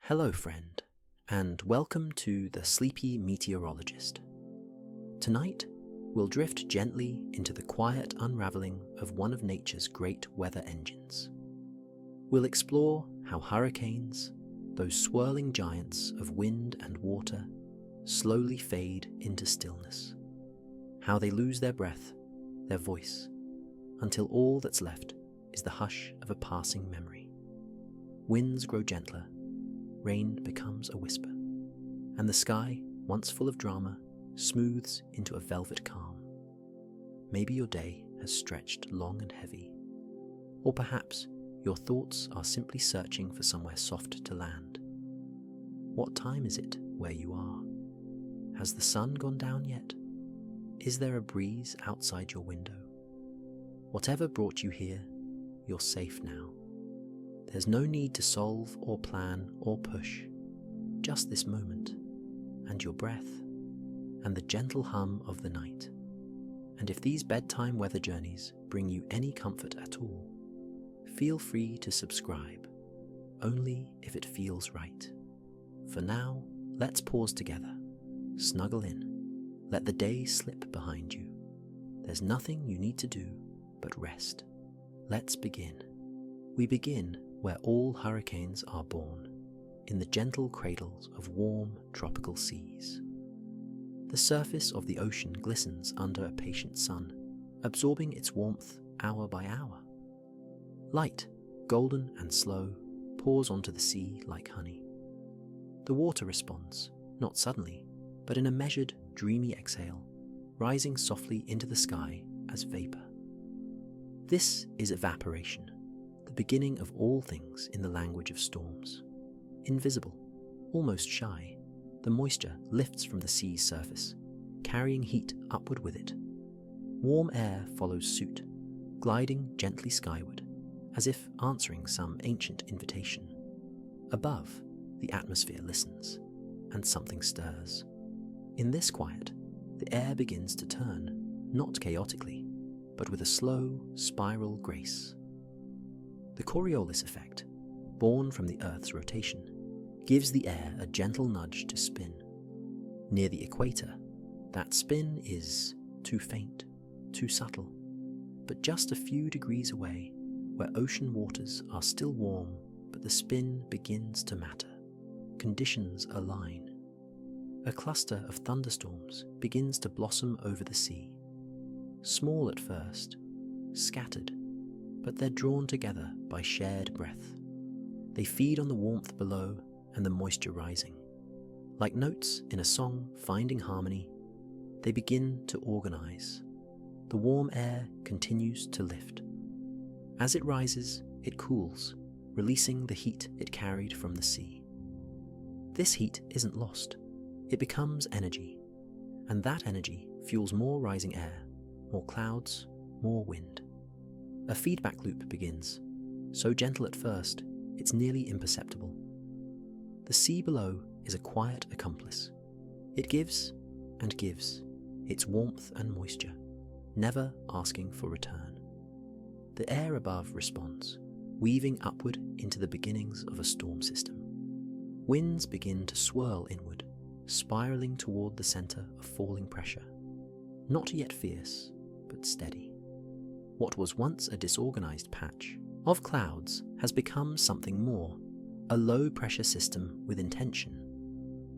Hello, friend, and welcome to the Sleepy Meteorologist. Tonight, we'll drift gently into the quiet unraveling of one of nature's great weather engines. We'll explore how hurricanes, those swirling giants of wind and water, slowly fade into stillness. How they lose their breath, their voice, until all that's left is the hush of a passing memory. Winds grow gentler, rain becomes a whisper, and the sky, once full of drama, smooths into a velvet calm. Maybe your day has stretched long and heavy, or perhaps your thoughts are simply searching for somewhere soft to land. What time is it where you are? Has the sun gone down yet? Is there a breeze outside your window? Whatever brought you here, you're safe now. There's no need to solve or plan or push, just this moment, and your breath, and the gentle hum of the night. And if these bedtime weather journeys bring you any comfort at all, feel free to subscribe, only if it feels right. For now, let's pause together, snuggle in, let the day slip behind you. There's nothing you need to do but rest. Let's begin. We begin where all hurricanes are born, in the gentle cradles of warm tropical seas. The surface of the ocean glistens under a patient sun, absorbing its warmth hour by hour. Light, golden and slow, pours onto the sea like honey. The water responds, not suddenly, but in a measured, dreamy exhale, rising softly into the sky as vapor. This is evaporation, the beginning of all things in the language of storms. Invisible, almost shy, the moisture lifts from the sea's surface, carrying heat upward with it. Warm air follows suit, gliding gently skyward, as if answering some ancient invitation. Above, the atmosphere listens, and something stirs. In this quiet, the air begins to turn, not chaotically, but with a slow, spiral grace. The Coriolis effect, born from the Earth's rotation, gives the air a gentle nudge to spin. Near the equator, that spin is too faint, too subtle, but just a few degrees away, where ocean waters are still warm, but the spin begins to matter. Conditions align. A cluster of thunderstorms begins to blossom over the sea. Small at first, scattered, but they're drawn together by shared breath. They feed on the warmth below and the moisture rising. Like notes in a song finding harmony, they begin to organize. The warm air continues to lift. As it rises, it cools, releasing the heat it carried from the sea. This heat isn't lost. It becomes energy, and that energy fuels more rising air, more clouds, more wind. A feedback loop begins, so gentle at first, it's nearly imperceptible. The sea below is a quiet accomplice. It gives and gives its warmth and moisture, never asking for return. The air above responds, weaving upward into the beginnings of a storm system. Winds begin to swirl inward, spiraling toward the center of falling pressure. Not yet fierce, but steady. What was once a disorganized patch of clouds has become something more, a low-pressure system with intention.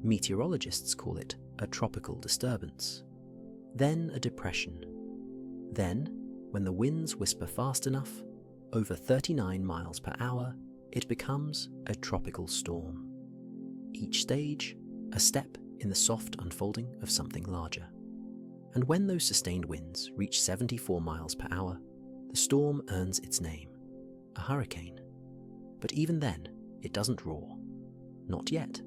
Meteorologists call it a tropical disturbance. Then a depression. Then, when the winds whisper fast enough, over 39 miles per hour, it becomes a tropical storm. Each stage, a step in the soft unfolding of something larger. And when those sustained winds reach 74 miles per hour, the storm earns its name, a hurricane. But even then, it doesn't roar. Not yet.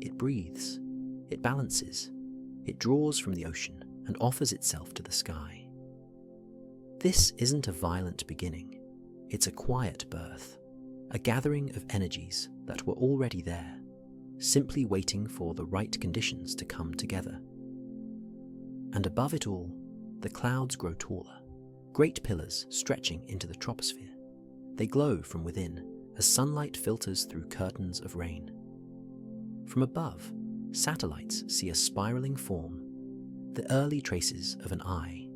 It breathes. It balances. It draws from the ocean and offers itself to the sky. This isn't a violent beginning. It's a quiet birth, a gathering of energies that were already there, simply waiting for the right conditions to come together. And above it all, the clouds grow taller, great pillars stretching into the troposphere. They glow from within as sunlight filters through curtains of rain. From above, satellites see a spiraling form, the early traces of an eye,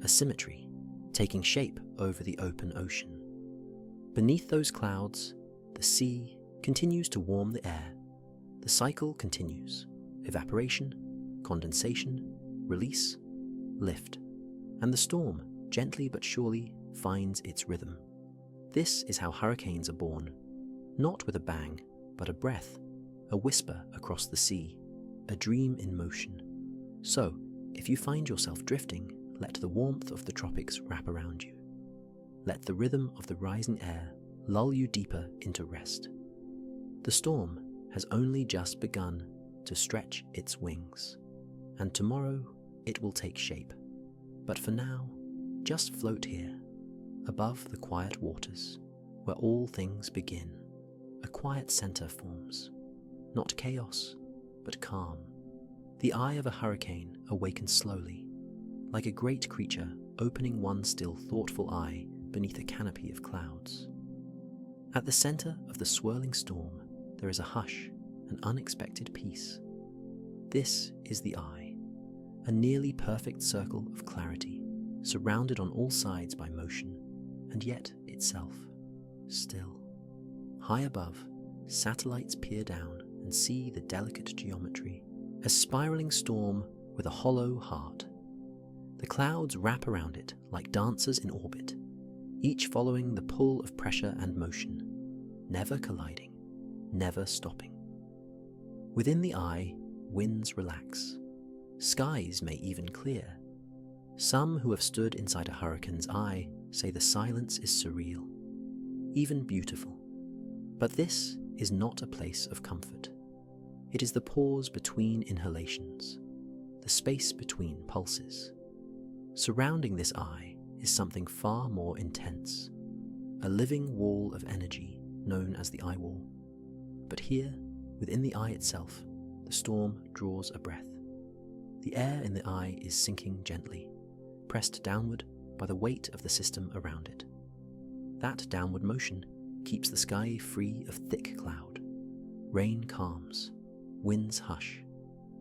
a symmetry taking shape over the open ocean. Beneath those clouds, the sea continues to warm the air. The cycle continues: evaporation, condensation, release, lift, and the storm, gently but surely, finds its rhythm. This is how hurricanes are born, not with a bang, but a breath, a whisper across the sea, a dream in motion. So, if you find yourself drifting, let the warmth of the tropics wrap around you. Let the rhythm of the rising air lull you deeper into rest. The storm has only just begun to stretch its wings, and tomorrow it will take shape. But for now, just float here, above the quiet waters, where all things begin. A quiet center forms, not chaos, but calm. The eye of a hurricane awakens slowly, like a great creature opening one still thoughtful eye beneath a canopy of clouds. At the center of the swirling storm, there is a hush, an unexpected peace. This is the eye, a nearly perfect circle of clarity, surrounded on all sides by motion, and yet itself still. High above, satellites peer down and see the delicate geometry, a spiraling storm with a hollow heart. The clouds wrap around it like dancers in orbit, each following the pull of pressure and motion, never colliding, never stopping. Within the eye, winds relax. Skies may even clear. Some who have stood inside a hurricane's eye say the silence is surreal, even beautiful. But this is not a place of comfort. It is the pause between inhalations, the space between pulses. Surrounding this eye is something far more intense, a living wall of energy known as the eye wall. But here, within the eye itself, the storm draws a breath. The air in the eye is sinking gently, pressed downward by the weight of the system around it. That downward motion keeps the sky free of thick cloud. Rain calms, winds hush,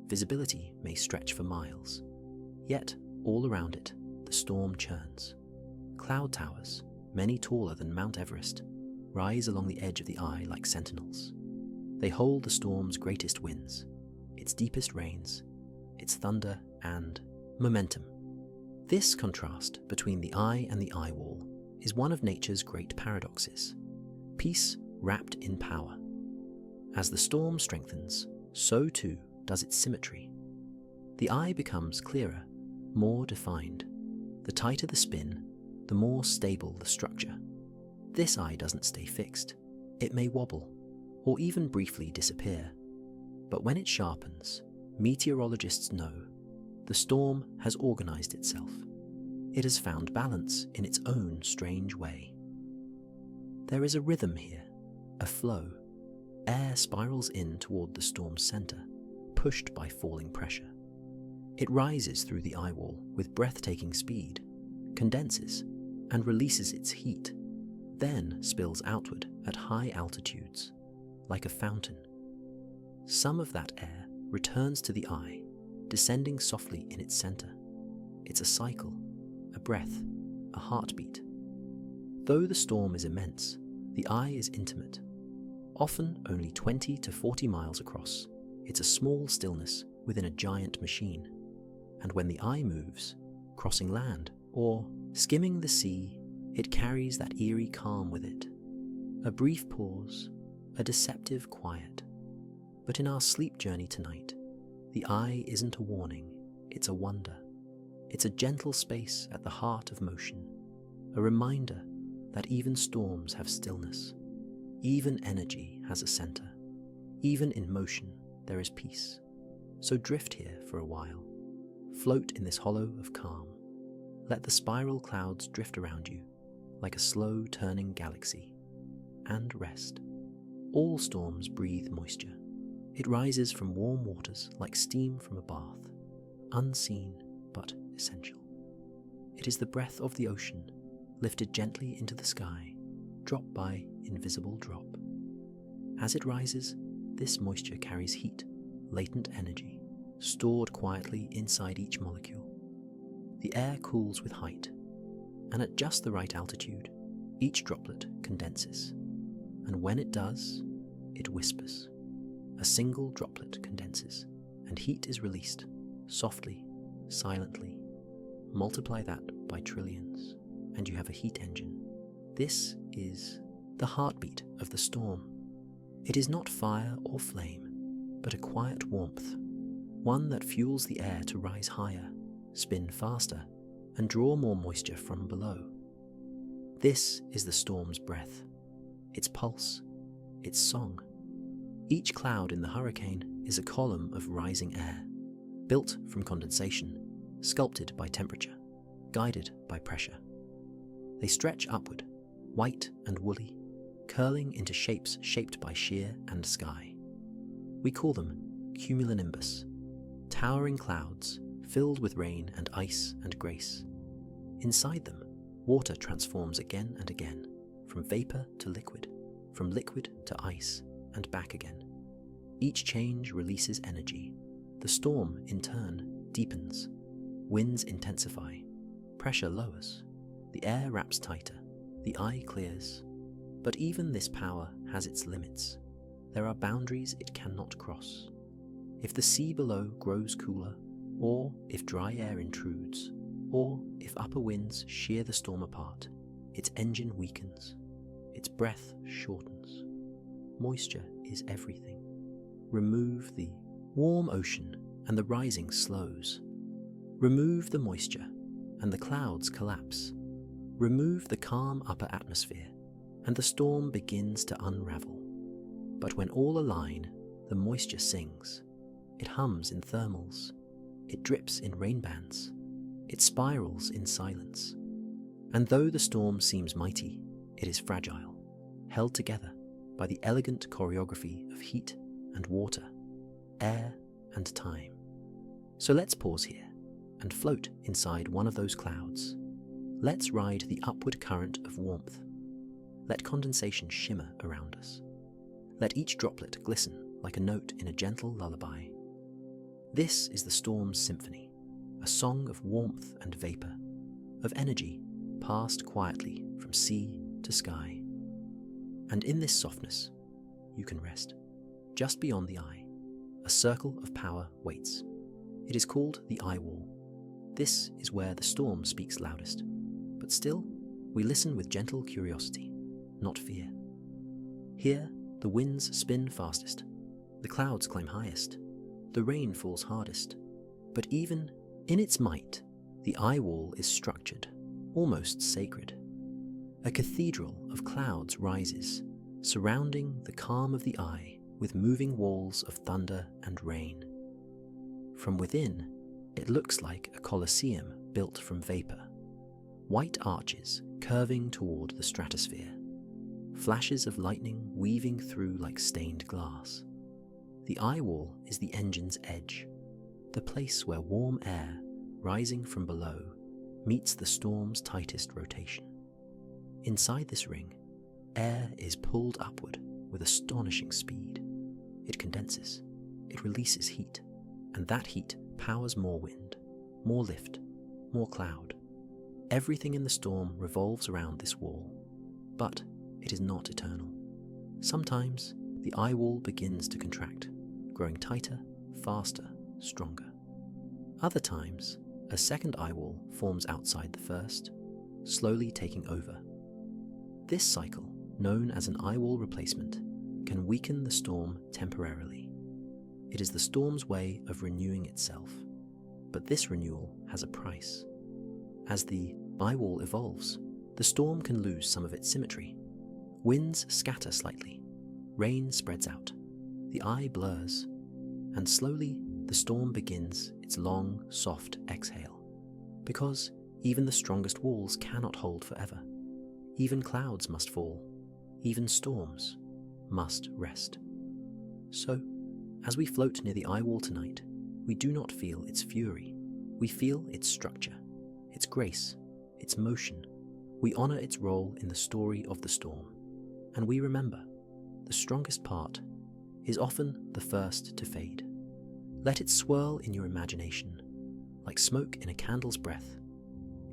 visibility may stretch for miles. Yet, all around it, the storm churns. Cloud towers, many taller than Mount Everest, rise along the edge of the eye like sentinels. They hold the storm's greatest winds, its deepest rains, its thunder and momentum. This contrast between the eye and the eye wall is one of nature's great paradoxes. Peace wrapped in power. As the storm strengthens, so too does its symmetry. The eye becomes clearer, more defined. The tighter the spin, the more stable the structure. This eye doesn't stay fixed. It may wobble, or even briefly disappear. But when it sharpens, meteorologists know the storm has organized itself. It has found balance in its own strange way. There is a rhythm here, a flow. Air spirals in toward the storm's center, pushed by falling pressure. It rises through the eye wall with breathtaking speed, condenses, and releases its heat, then spills outward at high altitudes, like a fountain. Some of that air returns to the eye, descending softly in its center. It's a cycle, a breath, a heartbeat. Though the storm is immense, the eye is intimate. Often only 20 to 40 miles across, it's a small stillness within a giant machine. And when the eye moves, crossing land or skimming the sea, it carries that eerie calm with it. A brief pause, a deceptive quiet. But in our sleep journey tonight, the eye isn't a warning, it's a wonder. It's a gentle space at the heart of motion, a reminder that even storms have stillness. Even energy has a center. Even in motion, there is peace. So drift here for a while. Float in this hollow of calm. Let the spiral clouds drift around you, like a slow-turning galaxy. And rest. All storms breathe moisture. It rises from warm waters like steam from a bath, unseen but essential. It is the breath of the ocean, lifted gently into the sky, drop by invisible drop. As it rises, This moisture carries heat, latent energy, stored quietly inside each molecule. The air cools with height, and at just the right altitude, each droplet condenses. And when it does, it whispers. A single droplet condenses, and heat is released, softly, silently. Multiply that by trillions, and you have a heat engine. This is the heartbeat of the storm. It is not fire or flame, but a quiet warmth, one that fuels the air to rise higher, spin faster, and draw more moisture from below. This is the storm's breath, its pulse, its song. Each cloud in the hurricane is a column of rising air, built from condensation, sculpted by temperature, guided by pressure. They stretch upward, white and woolly, curling into shapes shaped by shear and sky. We call them cumulonimbus, towering clouds filled with rain and ice and grace. Inside them, water transforms again and again, from vapor to liquid, from liquid to ice, and back again. Each change releases energy. The storm, in turn, deepens. Winds intensify. Pressure lowers. The air wraps tighter. The eye clears. But even this power has its limits. There are boundaries it cannot cross. If the sea below grows cooler, or if dry air intrudes, or if upper winds shear the storm apart, its engine weakens, its breath shortens. Moisture is everything. Remove the warm ocean and the rising slows. Remove the moisture and the clouds collapse. Remove the calm upper atmosphere and the storm begins to unravel. But when all align, the moisture sings. It hums in thermals. It drips in rainbands. It spirals in silence. And though the storm seems mighty, it is fragile, held together by the elegant choreography of heat and water, air and time. So let's pause here and float inside one of those clouds. Let's ride the upward current of warmth. Let condensation shimmer around us. Let each droplet glisten like a note in a gentle lullaby. This is the storm's symphony, a song of warmth and vapor, of energy passed quietly from sea to sky. And in this softness, you can rest. Just beyond the eye, a circle of power waits. It is called the eye wall. This is where the storm speaks loudest. But still, we listen with gentle curiosity, not fear. Here, the winds spin fastest, the clouds climb highest, the rain falls hardest. But even in its might, the eye wall is structured, almost sacred. A cathedral of clouds rises, surrounding the calm of the eye with moving walls of thunder and rain. From within, it looks like a colosseum built from vapor. White arches curving toward the stratosphere. Flashes of lightning weaving through like stained glass. The eye wall is the engine's edge, the place where warm air, rising from below, meets the storm's tightest rotation. Inside this ring, air is pulled upward with astonishing speed. It condenses, it releases heat, and that heat powers more wind, more lift, more cloud. Everything in the storm revolves around this wall, but it is not eternal. Sometimes the eye wall begins to contract, growing tighter, faster, stronger. Other times, a second eye wall forms outside the first, slowly taking over. This cycle, known as an eye wall replacement, can weaken the storm temporarily. It is the storm's way of renewing itself, but this renewal has a price. As the eye wall evolves, the storm can lose some of its symmetry. Winds scatter slightly, rain spreads out, the eye blurs, and slowly the storm begins its long, soft exhale. Because even the strongest walls cannot hold forever. Even clouds must fall. Even storms must rest. So, as we float near the eye wall tonight, we do not feel its fury. We feel its structure, its grace, its motion. We honor its role in the story of the storm. And we remember, the strongest part is often the first to fade. Let it swirl in your imagination, like smoke in a candle's breath,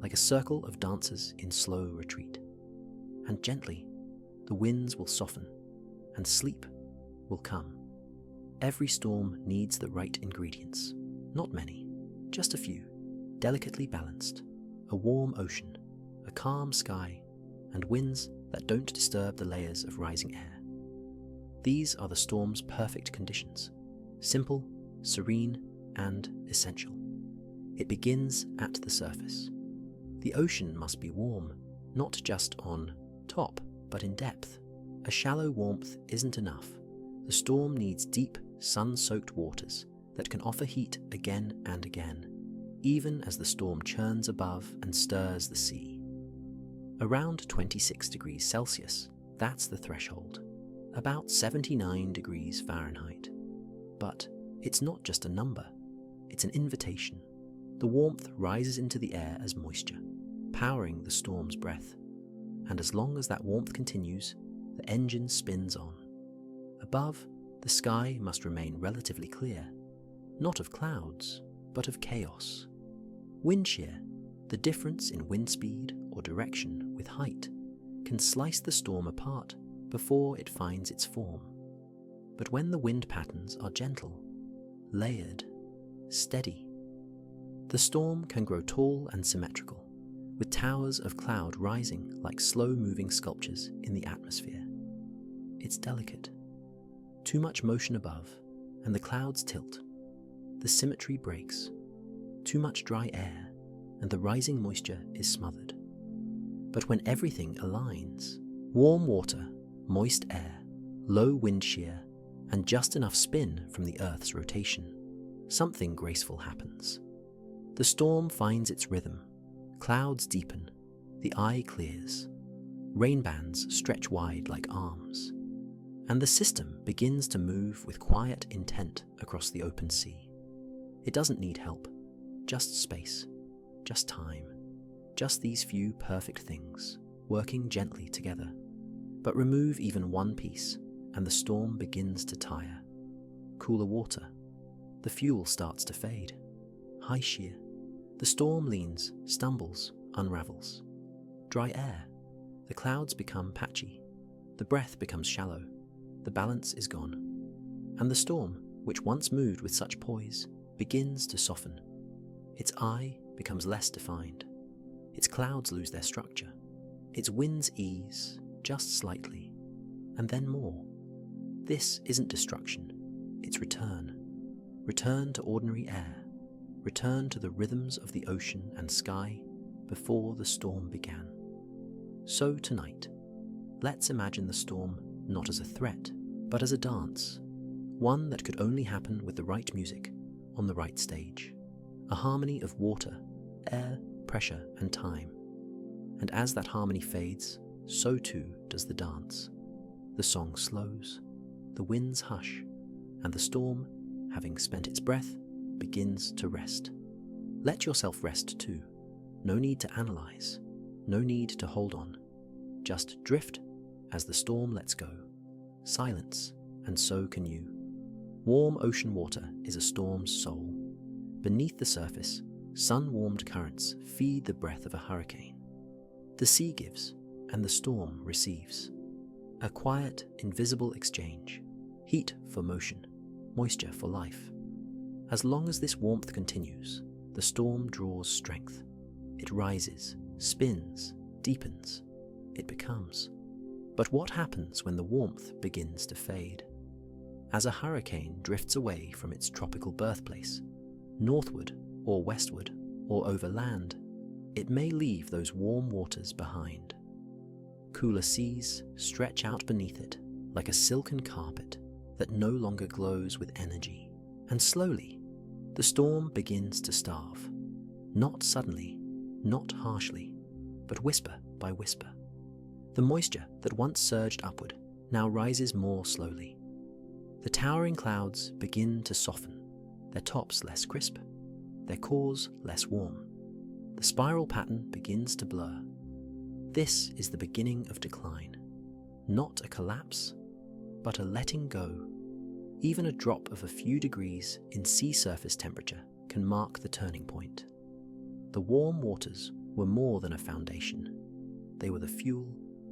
like a circle of dancers in slow retreat. And gently, the winds will soften, and sleep will come. Every storm needs the right ingredients, not many, just a few, delicately balanced, a warm ocean, a calm sky, and winds that don't disturb the layers of rising air. These are the storm's perfect conditions, simple, serene, and essential. It begins at the surface. The ocean must be warm, not just on top, but in depth. A shallow warmth isn't enough. The storm needs deep, sun-soaked waters that can offer heat again and again, even as the storm churns above and stirs the sea. Around 26 degrees Celsius, that's the threshold, about 79 degrees Fahrenheit. But it's not just a number, it's an invitation. The warmth rises into the air as moisture, powering the storm's breath. And as long as that warmth continues, the engine spins on. Above, the sky must remain relatively clear, not of clouds, but of chaos. Wind shear, the difference in wind speed or direction with height, can slice the storm apart before it finds its form. But when the wind patterns are gentle, layered, steady, the storm can grow tall and symmetrical, with towers of cloud rising like slow-moving sculptures in the atmosphere. It's delicate. Too much motion above, and the clouds tilt. The symmetry breaks. Too much dry air, and the rising moisture is smothered. But when everything aligns, warm water, moist air, low wind shear, and just enough spin from the Earth's rotation, something graceful happens. The storm finds its rhythm. Clouds deepen, the eye clears, rain bands stretch wide like arms, and the system begins to move with quiet intent across the open sea. It doesn't need help, just space, just time, just these few perfect things, working gently together. But remove even one piece, and the storm begins to tire. Cooler water, the fuel starts to fade. High shear, the storm leans, stumbles, unravels. Dry air, the clouds become patchy, the breath becomes shallow, the balance is gone. And the storm, which once moved with such poise, begins to soften. Its eye becomes less defined. Its clouds lose their structure. Its winds ease, just slightly, and then more. This isn't destruction, it's return. Return to ordinary air. Return to the rhythms of the ocean and sky before the storm began. So tonight, let's imagine the storm not as a threat, but as a dance, one that could only happen with the right music, on the right stage, a harmony of water, air, pressure, and time. And as that harmony fades, so too does the dance. The song slows, the winds hush, and the storm, having spent its breath, begins to rest. Let yourself rest too. No need to analyze, no need to hold on. Just drift as the storm lets go. Silence, and so can you. Warm ocean water is a storm's soul. Beneath the surface, sun-warmed currents feed the breath of a hurricane. The sea gives, and the storm receives. A quiet, invisible exchange. Heat for motion, moisture for life. As long as this warmth continues, the storm draws strength. It rises, spins, deepens. It becomes. But what happens when the warmth begins to fade? As a hurricane drifts away from its tropical birthplace, northward or westward or over land, it may leave those warm waters behind. Cooler seas stretch out beneath it like a silken carpet that no longer glows with energy. And slowly, the storm begins to starve. Not suddenly, not harshly, but whisper by whisper. The moisture that once surged upward now rises more slowly. The towering clouds begin to soften, their tops less crisp, their cores less warm. The spiral pattern begins to blur. This is the beginning of decline. Not a collapse, but a letting go. Even a drop of a few degrees in sea surface temperature can mark the turning point. The warm waters were more than a foundation. They were the fuel,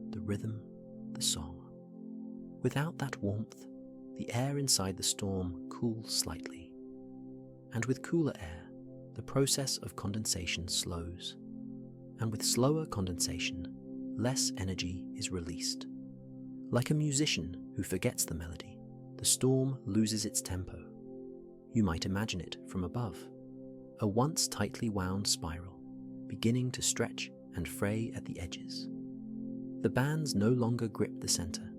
the rhythm, the song. Without that warmth, the air inside the storm cools slightly. And with cooler air, the process of condensation slows. And with slower condensation, less energy is released. Like a musician who forgets the melody, the storm loses its tempo. You might imagine it from above, a once tightly wound spiral, beginning to stretch and fray at the edges. The bands no longer grip the center.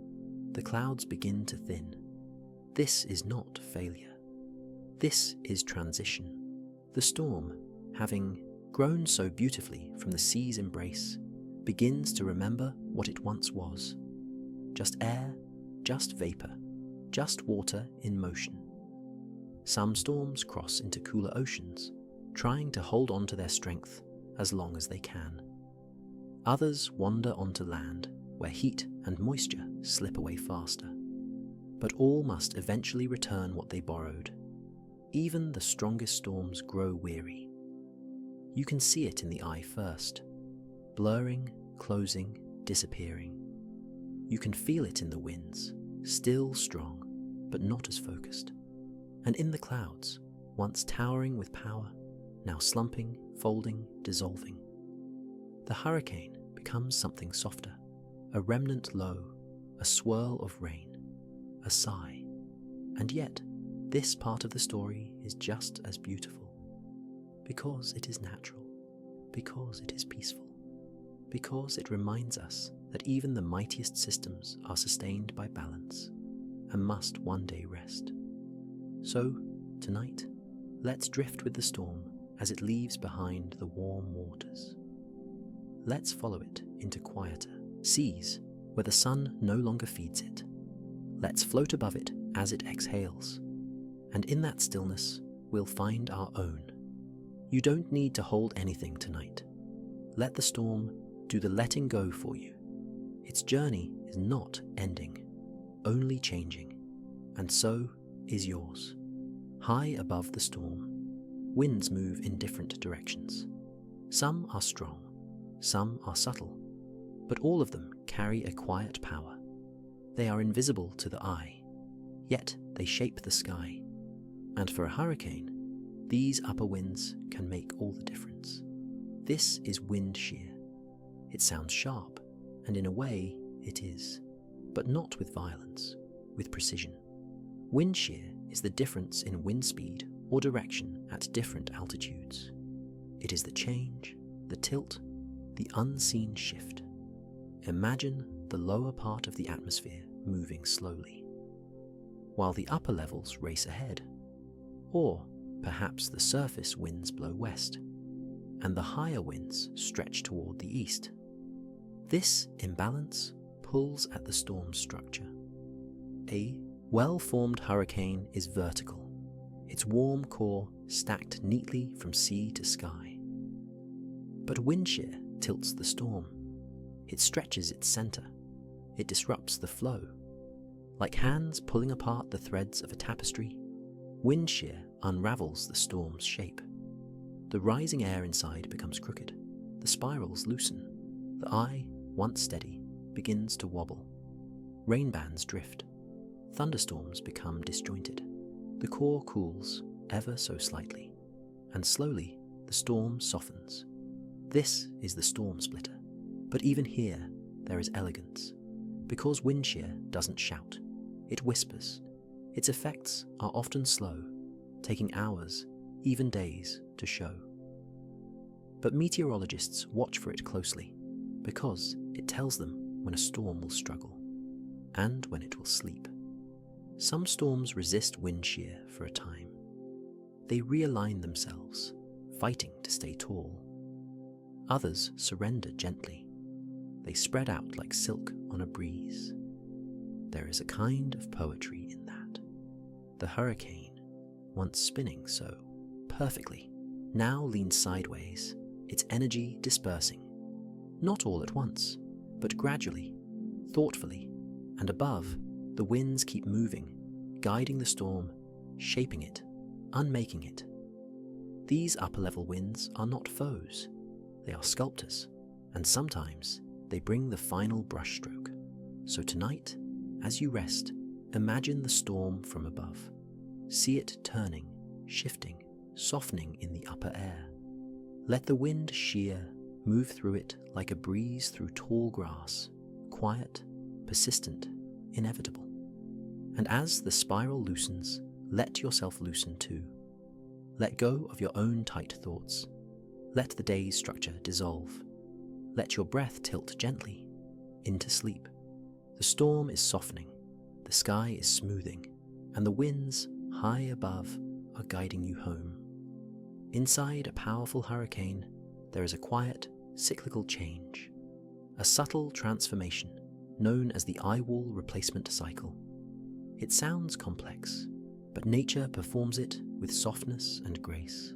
The clouds begin to thin. This is not failure. This is transition. The storm, having grown so beautifully from the sea's embrace, begins to remember what it once was. Just air, just vapor, just water in motion. Some storms cross into cooler oceans, trying to hold on to their strength as long as they can. Others wander onto land, where heat and moisture slip away faster. But all must eventually return what they borrowed. Even the strongest storms grow weary. You can see it in the eye first, blurring, closing, disappearing. You can feel it in the winds, still strong, but not as focused. And in the clouds, once towering with power, now slumping, folding, dissolving. The hurricane becomes something softer, a remnant low, a swirl of rain, a sigh. And yet, this part of the story is just as beautiful, because it is natural, because it is peaceful, because it reminds us that even the mightiest systems are sustained by balance and must one day rest. So, tonight, let's drift with the storm as it leaves behind the warm waters. Let's follow it into quieter seas where the sun no longer feeds it. Let's float above it as it exhales, and in that stillness, we'll find our own. You don't need to hold anything tonight. Let the storm do the letting go for you. Its journey is not ending, only changing, and so is yours. High above the storm, winds move in different directions. Some are strong, some are subtle, but all of them carry a quiet power. They are invisible to the eye, yet they shape the sky. And for a hurricane, these upper winds can make all the difference. This is wind shear. It sounds sharp, and in a way it is, but not with violence, with precision. Wind shear is the difference in wind speed or direction at different altitudes. It is the change, the tilt, the unseen shift. Imagine the lower part of the atmosphere moving slowly, while the upper levels race ahead. Or perhaps the surface winds blow west, and the higher winds stretch toward the east. This imbalance pulls at the storm's structure. A well-formed hurricane is vertical, its warm core stacked neatly from sea to sky. But wind shear tilts the storm. It stretches its center. It disrupts the flow. Like hands pulling apart the threads of a tapestry, wind shear unravels the storm's shape. The rising air inside becomes crooked. The spirals loosen. The eye, once steady, begins to wobble. Rain bands drift. Thunderstorms become disjointed. The core cools ever so slightly, and slowly the storm softens. This is the storm splitter. But even here, there is elegance. Because wind shear doesn't shout, it whispers. Its effects are often slow, taking hours, even days, to show. But meteorologists watch for it closely, because it tells them when a storm will struggle, and when it will sleep. Some storms resist wind shear for a time. They realign themselves, fighting to stay tall. Others surrender gently. They spread out like silk on a breeze. There is a kind of poetry in that. The hurricane, once spinning so perfectly, now leans sideways, its energy dispersing. Not all at once, but gradually, thoughtfully, and above, the winds keep moving, guiding the storm, shaping it, unmaking it. These upper-level winds are not foes, they are sculptors, and sometimes they bring the final brushstroke. So tonight, as you rest, imagine the storm from above. See it turning, shifting, softening in the upper air. Let the wind shear, move through it like a breeze through tall grass, quiet, persistent, inevitable. And as the spiral loosens, let yourself loosen too. Let go of your own tight thoughts. Let the day's structure dissolve. Let your breath tilt gently into sleep. The storm is softening, the sky is smoothing, and the winds high above are guiding you home. Inside a powerful hurricane, there is a quiet, cyclical change, a subtle transformation known as the eye-wall replacement cycle. It sounds complex, but nature performs it with softness and grace.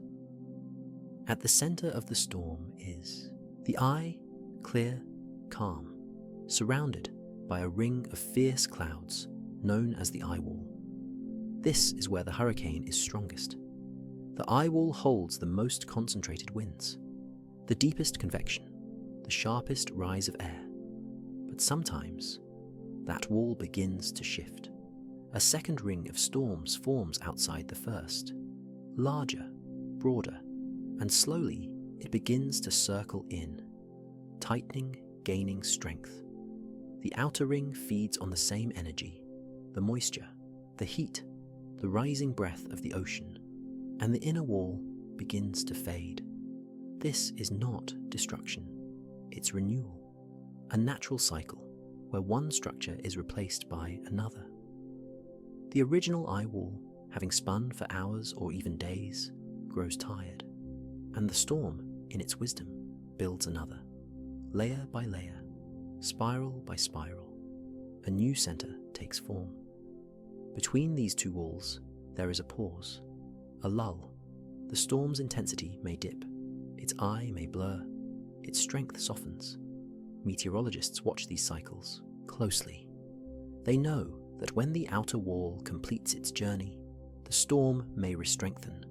At the center of the storm is the eye, clear, calm, surrounded by a ring of fierce clouds known as the eye wall. This is where the hurricane is strongest. The eye wall holds the most concentrated winds, the deepest convection, the sharpest rise of air. But sometimes, that wall begins to shift. A second ring of storms forms outside the first, larger, broader, and slowly it begins to circle in, tightening, gaining strength. The outer ring feeds on the same energy, the moisture, the heat, the rising breath of the ocean, and the inner wall begins to fade. This is not destruction, it's renewal, a natural cycle where one structure is replaced by another. The original eye wall, having spun for hours or even days, grows tired, and the storm, in its wisdom, builds another, layer by layer, spiral by spiral. A new center takes form. Between these two walls, there is a pause, a lull. The storm's intensity may dip, its eye may blur, its strength softens. Meteorologists watch these cycles closely. They know that when the outer wall completes its journey, the storm may re-strengthen,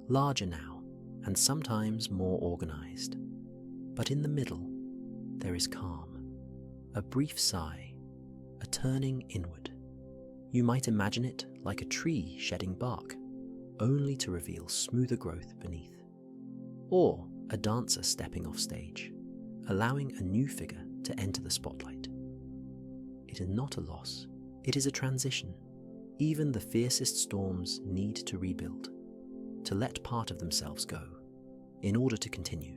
larger now, and sometimes more organized. But in the middle, there is calm, a brief sigh, a turning inward. You might imagine it like a tree shedding bark, only to reveal smoother growth beneath. Or a dancer stepping off stage, allowing a new figure to enter the spotlight. It is not a loss, it is a transition. Even the fiercest storms need to rebuild, to let part of themselves go, in order to continue.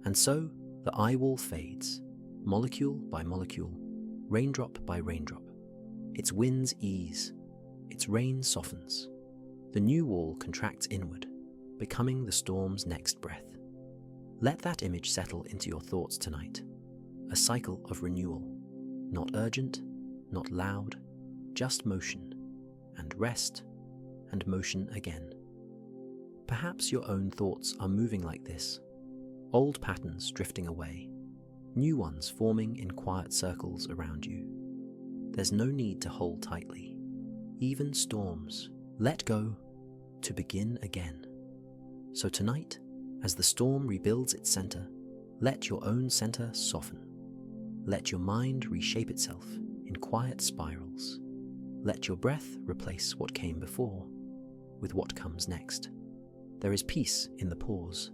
And so, the eye wall fades, molecule by molecule, raindrop by raindrop. Its winds ease, its rain softens. The new wall contracts inward, becoming the storm's next breath. Let that image settle into your thoughts tonight. A cycle of renewal, not urgent, not loud, just motion, and rest, and motion again. Perhaps your own thoughts are moving like this, old patterns drifting away, new ones forming in quiet circles around you. There's no need to hold tightly. Even storms, let go to begin again. So tonight, as the storm rebuilds its center, let your own center soften. Let your mind reshape itself in quiet spirals. Let your breath replace what came before with what comes next. There is peace in the pause.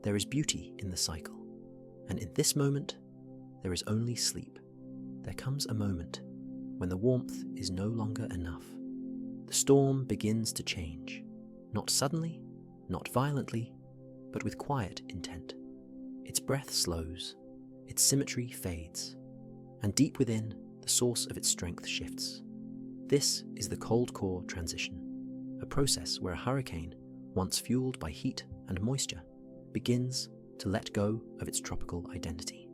There is beauty in the cycle. And in this moment, there is only sleep. There comes a moment when the warmth is no longer enough. The storm begins to change, not suddenly, not violently, but with quiet intent. Its breath slows, its symmetry fades, and deep within, the source of its strength shifts. This is the cold core transition, a process where a hurricane, once fueled by heat and moisture, begins to let go of its tropical identity.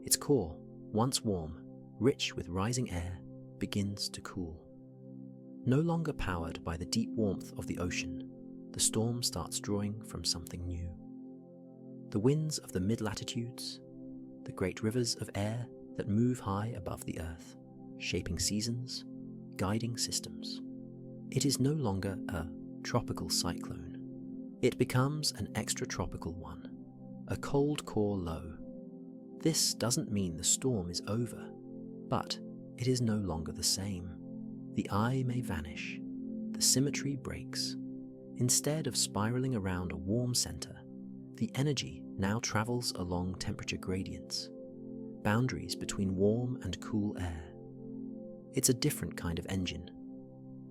Its core, once warm, rich with rising air, begins to cool. No longer powered by the deep warmth of the ocean, the storm starts drawing from something new. The winds of the mid-latitudes, the great rivers of air that move high above the earth, shaping seasons, guiding systems. It is no longer a tropical cyclone. It becomes an extratropical one, a cold core low. This doesn't mean the storm is over, but it is no longer the same. The eye may vanish, the symmetry breaks. Instead of spiraling around a warm center, the energy now travels along temperature gradients, boundaries between warm and cool air. It's a different kind of engine,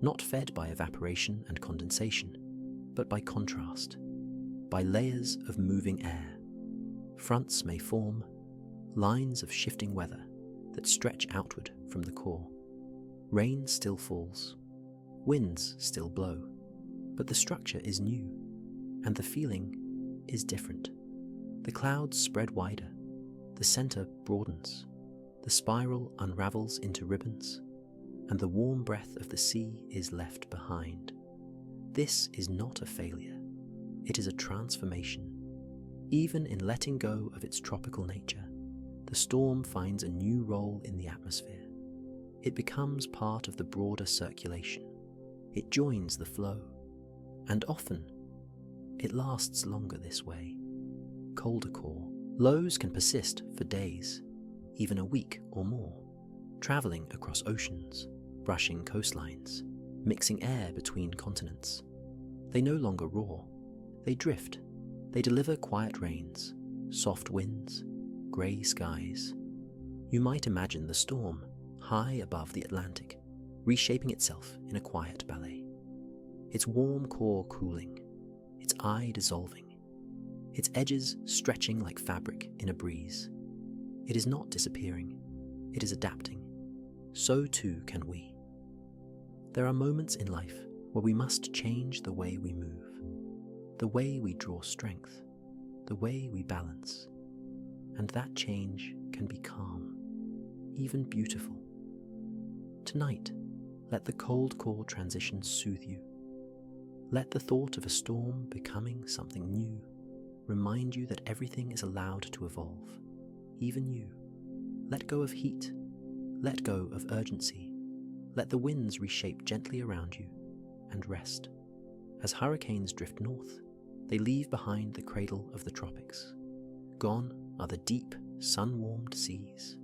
not fed by evaporation and condensation, but by contrast, by layers of moving air. Fronts may form, lines of shifting weather that stretch outward from the core. Rain still falls, winds still blow, but the structure is new, and the feeling is different. The clouds spread wider, the center broadens, the spiral unravels into ribbons, and the warm breath of the sea is left behind. This is not a failure, it is a transformation. Even in letting go of its tropical nature, the storm finds a new role in the atmosphere. It becomes part of the broader circulation. It joins the flow, and often it lasts longer this way. Colder core lows can persist for days, even a week or more, traveling across oceans, brushing coastlines, mixing air between continents. They no longer roar, they drift. They deliver quiet rains, soft winds, grey skies. You might imagine the storm high above the Atlantic, reshaping itself in a quiet ballet. Its warm core cooling, its eye dissolving, its edges stretching like fabric in a breeze. It is not disappearing, it is adapting. So too can we. There are moments in life where we must change the way we move, the way we draw strength, the way we balance. And that change can be calm, even beautiful. Tonight, let the cold core transition soothe you. Let the thought of a storm becoming something new remind you that everything is allowed to evolve, even you. Let go of heat, let go of urgency. Let the winds reshape gently around you and rest. As hurricanes drift north, they leave behind the cradle of the tropics. Gone are the deep, sun-warmed seas.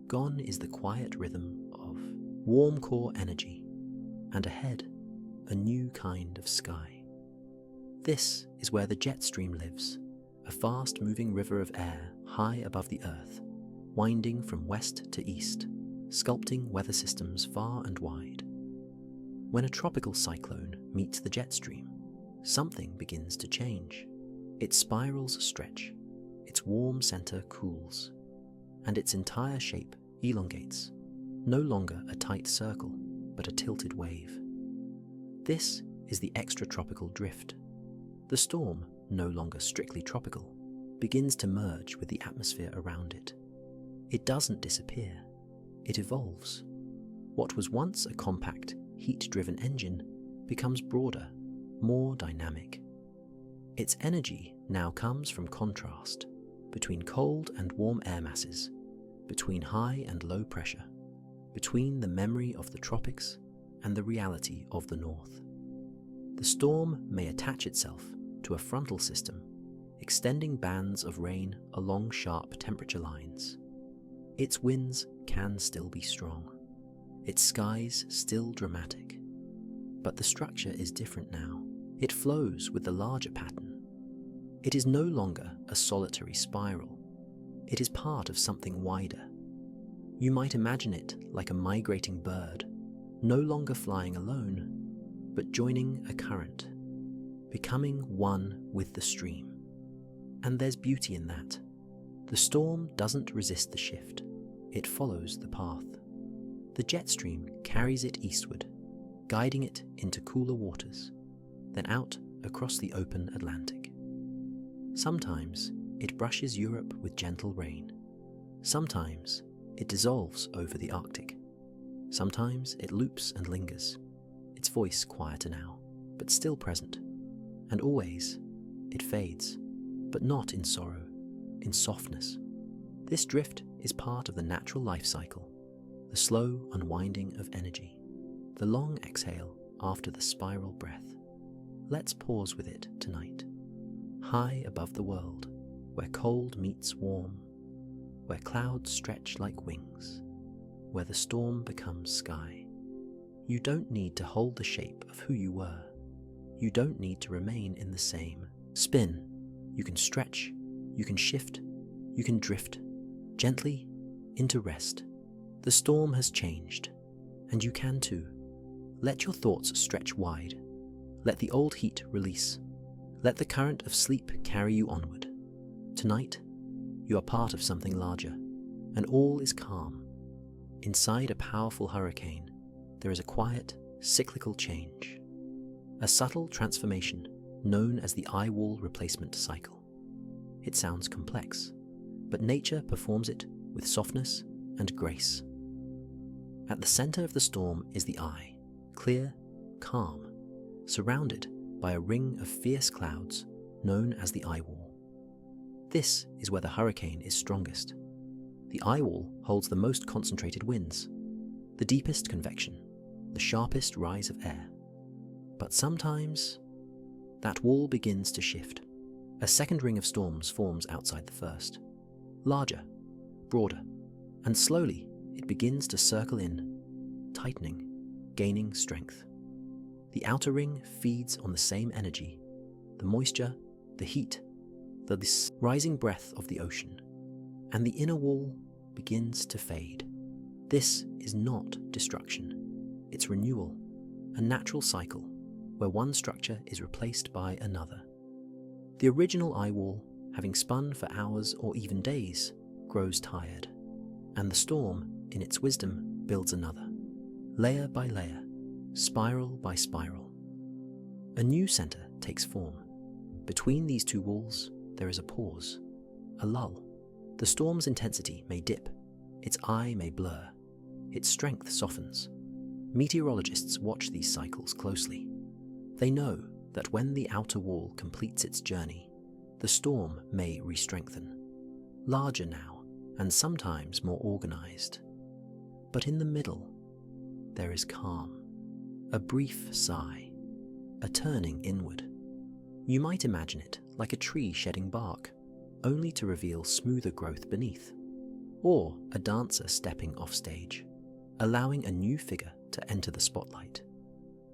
Gone is the quiet rhythm of warm core energy, and ahead, a new kind of sky. This is where the jet stream lives, a fast-moving river of air high above the earth, winding from west to east, sculpting weather systems far and wide. When a tropical cyclone meets the jet stream, something begins to change. Its spirals stretch, its warm center cools, and its entire shape elongates, no longer a tight circle, but a tilted wave. This is the extratropical drift. The storm, no longer strictly tropical, begins to merge with the atmosphere around it. It doesn't disappear, it evolves. What was once a compact, heat-driven engine becomes broader, more dynamic. Its energy now comes from contrast between cold and warm air masses, between high and low pressure, between the memory of the tropics and the reality of the north. The storm may attach itself to a frontal system, extending bands of rain along sharp temperature lines. Its winds can still be strong, its skies still dramatic, but the structure is different now. It flows with the larger pattern. It is no longer a solitary spiral. It is part of something wider. You might imagine it like a migrating bird, no longer flying alone, but joining a current, becoming one with the stream. And there's beauty in that. The storm doesn't resist the shift, it follows the path. The jet stream carries it eastward, guiding it into cooler waters, then out across the open Atlantic. Sometimes it brushes Europe with gentle rain. Sometimes it dissolves over the Arctic. Sometimes it loops and lingers, its voice quieter now, but still present. And always, it fades, but not in sorrow, in softness. This drift is part of the natural life cycle, the slow unwinding of energy. the long exhale after the spiral breath. Let's pause with it tonight. High above the world, where cold meets warm, where clouds stretch like wings, where the storm becomes sky. You don't need to hold the shape of who you were. You don't need to remain in the same spin. You can stretch, you can shift, you can drift gently into rest. The storm has changed, and you can too. Let your thoughts stretch wide. Let the old heat release. Let the current of sleep carry you onward. Tonight, you are part of something larger, and all is calm. Inside a powerful hurricane, there is a quiet, cyclical change. A subtle transformation known as the eye wall replacement cycle. It sounds complex, but nature performs it with softness and grace. At the center of the storm is the eye, clear, calm, surrounded by a ring of fierce clouds known as the eye wall. This is where the hurricane is strongest. The eye wall holds the most concentrated winds, the deepest convection, the sharpest rise of air. But sometimes, that wall begins to shift. A second ring of storms forms outside the first, larger, broader, and slowly it begins to circle in, tightening, gaining strength. The outer ring feeds on the same energy, the moisture, the heat, the rising breath of the ocean, and the inner wall begins to fade. This is not destruction, it's renewal, a natural cycle where one structure is replaced by another. The original eye wall, having spun for hours or even days, grows tired, and the storm, in its wisdom, builds another, layer by layer, spiral by spiral. A new center takes form. Between these two walls, there is a pause, a lull. The storm's intensity may dip, its eye may blur, its strength softens. Meteorologists watch these cycles closely. They know that when the outer wall completes its journey, the storm may re-strengthen, larger now and sometimes more organized. But in the middle, there is calm, a brief sigh, a turning inward. You might imagine it like a tree shedding bark, only to reveal smoother growth beneath, or a dancer stepping off stage, allowing a new figure to enter the spotlight.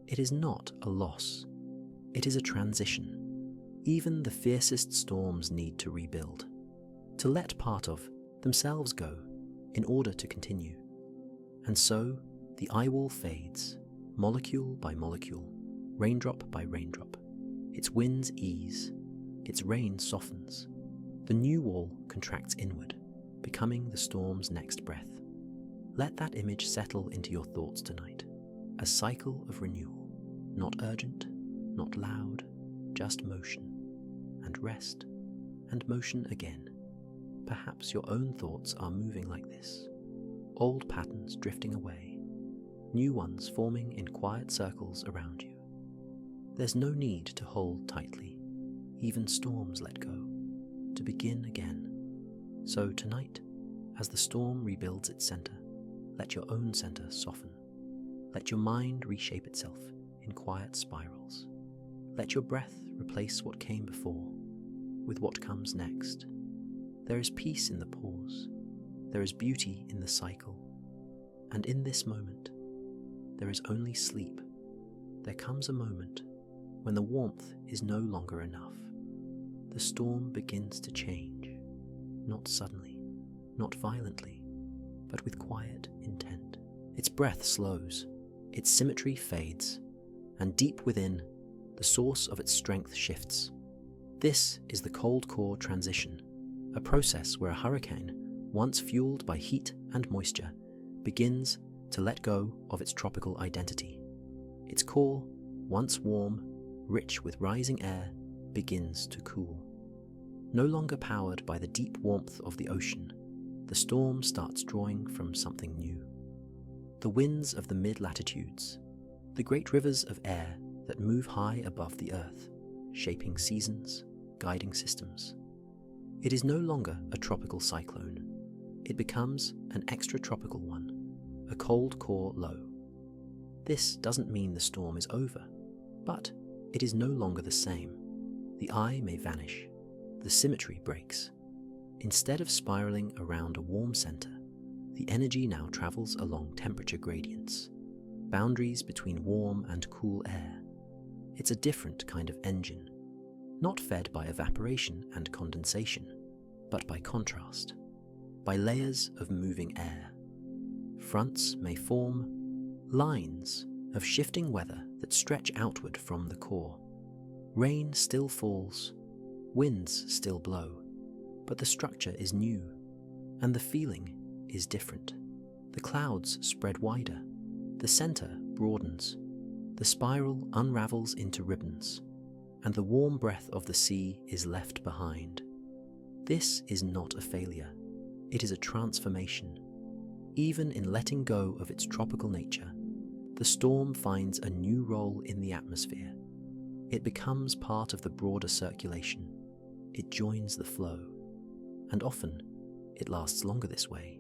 It is not a loss, it is a transition. Even the fiercest storms need to rebuild, to let part of themselves go in order to continue. And so, the eye wall fades, molecule by molecule, raindrop by raindrop. Its winds ease, its rain softens. The new wall contracts inward, becoming the storm's next breath. Let that image settle into your thoughts tonight. A cycle of renewal, not urgent, not loud, just motion, and rest, and motion again. Perhaps your own thoughts are moving like this, old patterns drifting away, new ones forming in quiet circles around you. There's no need to hold tightly, even storms let go, to begin again. So tonight, as the storm rebuilds its center, let your own center soften. Let your mind reshape itself in quiet spirals. Let your breath replace what came before with what comes next. There is peace in the pause. There is beauty in the cycle. And in this moment, there is only sleep. There comes a moment when the warmth is no longer enough. The storm begins to change, not suddenly, not violently, but with quiet intent. Its breath slows, its symmetry fades, and deep within, the source of its strength shifts. This is the cold core transition, a process where a hurricane, once fueled by heat and moisture, begins to let go of its tropical identity. Its core, once warm, rich with rising air, begins to cool. No longer powered by the deep warmth of the ocean, the storm starts drawing from something new. The winds of the mid-latitudes, the great rivers of air that move high above the earth, shaping seasons, guiding systems. It is no longer a tropical cyclone. It becomes an extratropical one, a cold core low. This doesn't mean the storm is over, but it is no longer the same. The eye may vanish, the symmetry breaks. Instead of spiraling around a warm center, the energy now travels along temperature gradients, boundaries between warm and cool air. It's a different kind of engine, not fed by evaporation and condensation, but by contrast, by layers of moving air. Fronts may form lines of shifting weather that stretch outward from the core. Rain still falls, winds still blow, but the structure is new, and the feeling is different. The clouds spread wider, the center broadens, the spiral unravels into ribbons, and the warm breath of the sea is left behind. This is not a failure, it is a transformation. Even in letting go of its tropical nature, the storm finds a new role in the atmosphere. It becomes part of the broader circulation. It joins the flow, and often it lasts longer this way.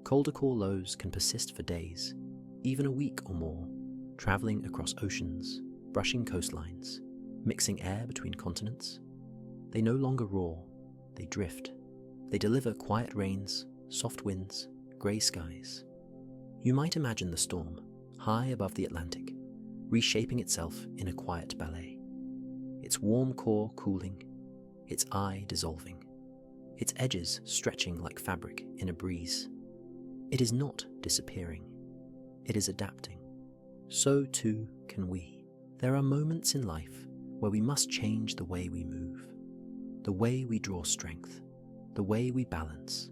Colder core lows can persist for days, even a week or more, traveling across oceans, brushing coastlines, mixing air between continents. They no longer roar, they drift. They deliver quiet rains, soft winds, grey skies. You might imagine the storm, high above the Atlantic, reshaping itself in a quiet ballet. Its warm core cooling, its eye dissolving, its edges stretching like fabric in a breeze. It is not disappearing, it is adapting. So too can we. There are moments in life where we must change the way we move, the way we draw strength, the way we balance.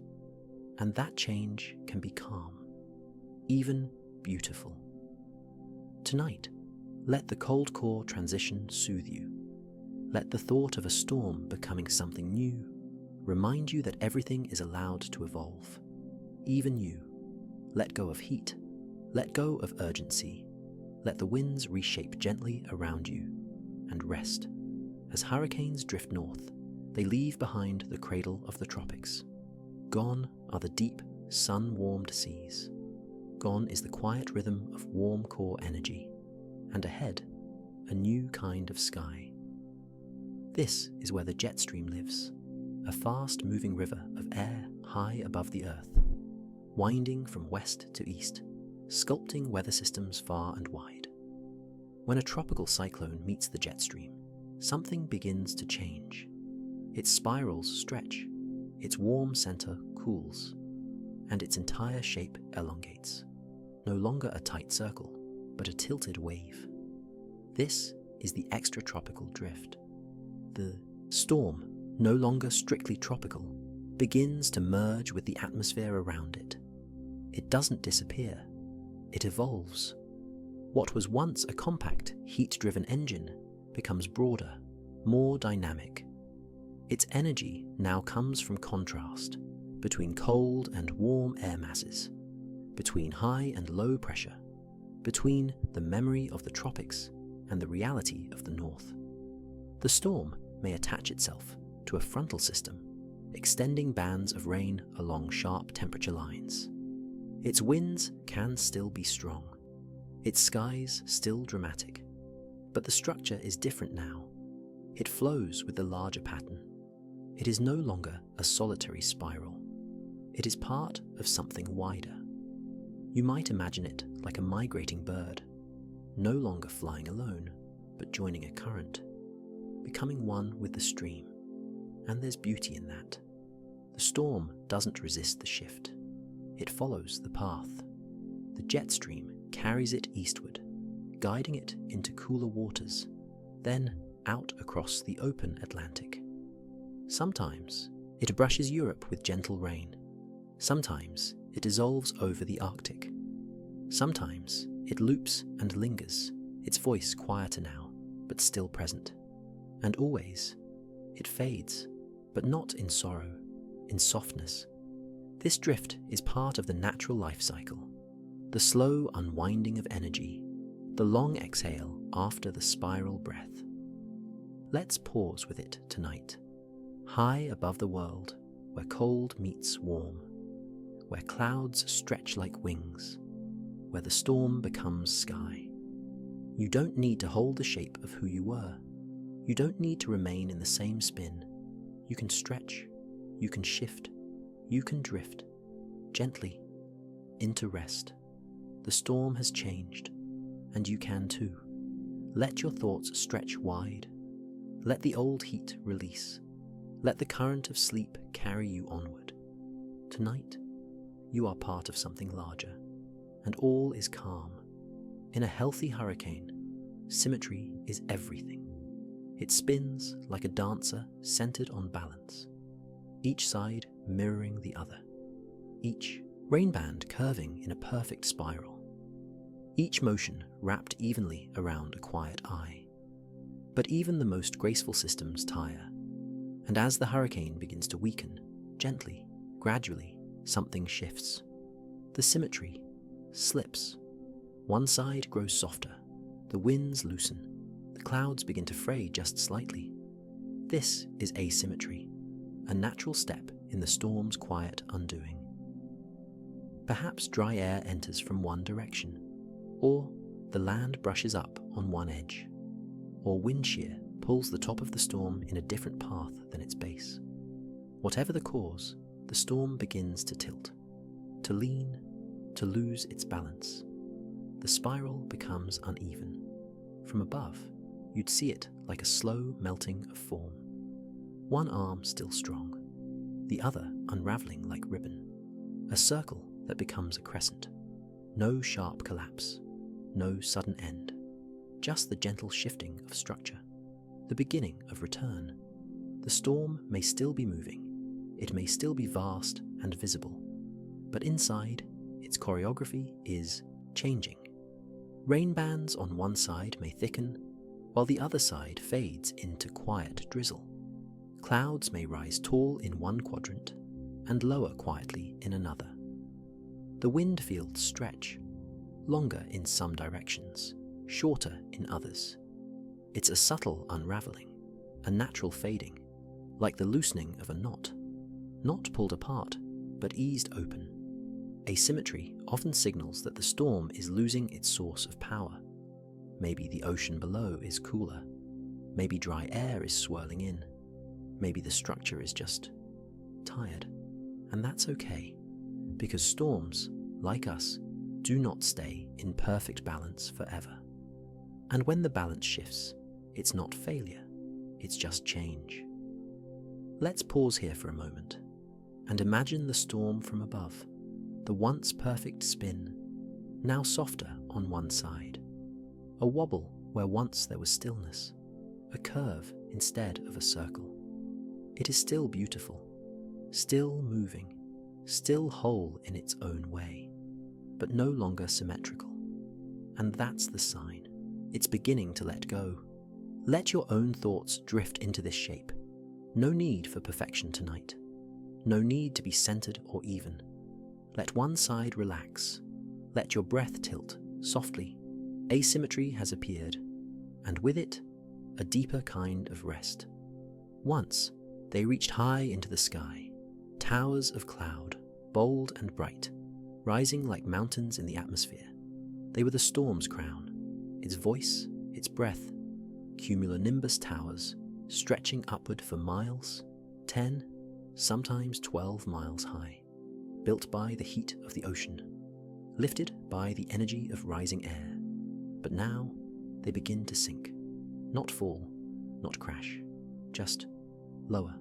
And that change can be calm, even beautiful. Tonight, let the cold core transition soothe you. Let the thought of a storm becoming something new remind you that everything is allowed to evolve. Even you. Let go of heat. Let go of urgency. Let the winds reshape gently around you and rest. As hurricanes drift north, they leave behind the cradle of the tropics. Gone are the deep, sun-warmed seas. Gone is the quiet rhythm of warm core energy. And ahead, a new kind of sky. This is where the jet stream lives, a fast-moving river of air high above the earth, winding from west to east, sculpting weather systems far and wide. When a tropical cyclone meets the jet stream, something begins to change. Its spirals stretch, its warm center cools, and its entire shape elongates. No longer a tight circle, but a tilted wave. This is the extratropical drift. The storm, no longer strictly tropical, begins to merge with the atmosphere around it. It doesn't disappear, it evolves. What was once a compact, heat-driven engine becomes broader, more dynamic. Its energy now comes from contrast between cold and warm air masses, between high and low pressure, between the memory of the tropics and the reality of the north. The storm may attach itself to a frontal system, extending bands of rain along sharp temperature lines. Its winds can still be strong, its skies still dramatic, but the structure is different now. It flows with the larger pattern. It is no longer a solitary spiral. It is part of something wider. You might imagine it like a migrating bird, no longer flying alone, but joining a current, becoming one with the stream. And there's beauty in that. The storm doesn't resist the shift. It follows the path. The jet stream carries it eastward, guiding it into cooler waters, then out across the open Atlantic. Sometimes it brushes Europe with gentle rain. Sometimes it dissolves over the Arctic. Sometimes it loops and lingers, its voice quieter now, but still present. And always, it fades, but not in sorrow, in softness. This drift is part of the natural life cycle, the slow unwinding of energy, the long exhale after the spiral breath. Let's pause with it tonight, high above the world, where cold meets warm, where clouds stretch like wings, where the storm becomes sky. You don't need to hold the shape of who you were. You don't need to remain in the same spin. You can stretch, you can shift, you can drift, gently, into rest. The storm has changed, and you can too. Let your thoughts stretch wide. Let the old heat release. Let the current of sleep carry you onward. Tonight, you are part of something larger, and all is calm. In a healthy hurricane, symmetry is everything. It spins like a dancer centered on balance, each side mirroring the other, each rainband curving in a perfect spiral, each motion wrapped evenly around a quiet eye. But even the most graceful systems tire, and as the hurricane begins to weaken, gently, gradually, something shifts. The symmetry slips. One side grows softer, the winds loosen, the clouds begin to fray just slightly. This is asymmetry, a natural step in the storm's quiet undoing. Perhaps dry air enters from one direction, or the land brushes up on one edge, or wind shear pulls the top of the storm in a different path than its base. Whatever the cause, the storm begins to tilt, to lean, to lose its balance. The spiral becomes uneven. From above, you'd see it like a slow melting of form. One arm still strong, the other unraveling like ribbon. A circle that becomes a crescent. No sharp collapse, no sudden end. Just the gentle shifting of structure, the beginning of return. The storm may still be moving, it may still be vast and visible, but inside, its choreography is changing. Rain bands on one side may thicken, while the other side fades into quiet drizzle. Clouds may rise tall in one quadrant and lower quietly in another. The wind fields stretch, longer in some directions, shorter in others. It's a subtle unraveling, a natural fading, like the loosening of a knot, not pulled apart, but eased open. Asymmetry often signals that the storm is losing its source of power. Maybe the ocean below is cooler. Maybe dry air is swirling in. Maybe the structure is just tired. And that's okay, because storms, like us, do not stay in perfect balance forever. And when the balance shifts, it's not failure, it's just change. Let's pause here for a moment and imagine the storm from above, the once perfect spin, now softer on one side, a wobble where once there was stillness, a curve instead of a circle. It is still beautiful, still moving, still whole in its own way, but no longer symmetrical. And that's the sign. It's beginning to let go. Let your own thoughts drift into this shape. No need for perfection tonight. No need to be centered or even. Let one side relax. Let your breath tilt softly. Asymmetry has appeared, and with it, a deeper kind of rest. Once, they reached high into the sky, towers of cloud, bold and bright, rising like mountains in the atmosphere. They were the storm's crown, its voice, its breath, cumulonimbus towers, stretching upward for miles, 10, sometimes 12 miles high, built by the heat of the ocean, lifted by the energy of rising air. But now, they begin to sink, not fall, not crash, just lower.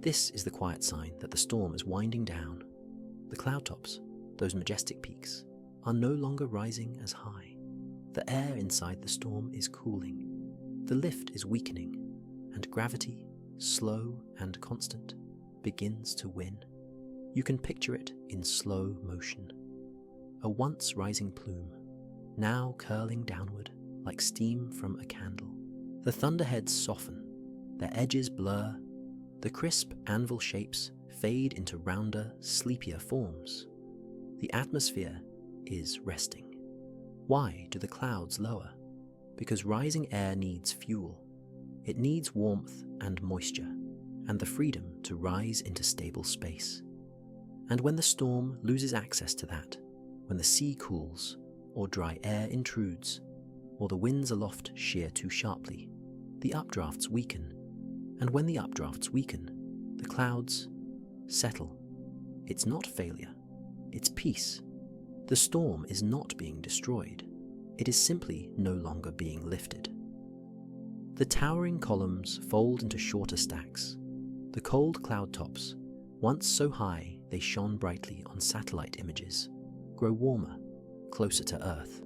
This is the quiet sign that the storm is winding down. The cloud tops, those majestic peaks, are no longer rising as high. The air inside the storm is cooling. The lift is weakening, and gravity, slow and constant, begins to win. You can picture it in slow motion. A once rising plume, now curling downward like steam from a candle. The thunderheads soften, their edges blur, the crisp anvil shapes fade into rounder, sleepier forms. The atmosphere is resting. Why do the clouds lower? Because rising air needs fuel. It needs warmth and moisture, and the freedom to rise into stable space. And when the storm loses access to that, when the sea cools, or dry air intrudes, or the winds aloft shear too sharply, the updrafts weaken, and when the updrafts weaken, the clouds settle. It's not failure, it's peace. The storm is not being destroyed, it is simply no longer being lifted. The towering columns fold into shorter stacks. The cold cloud tops, once so high they shone brightly on satellite images, grow warmer, closer to Earth.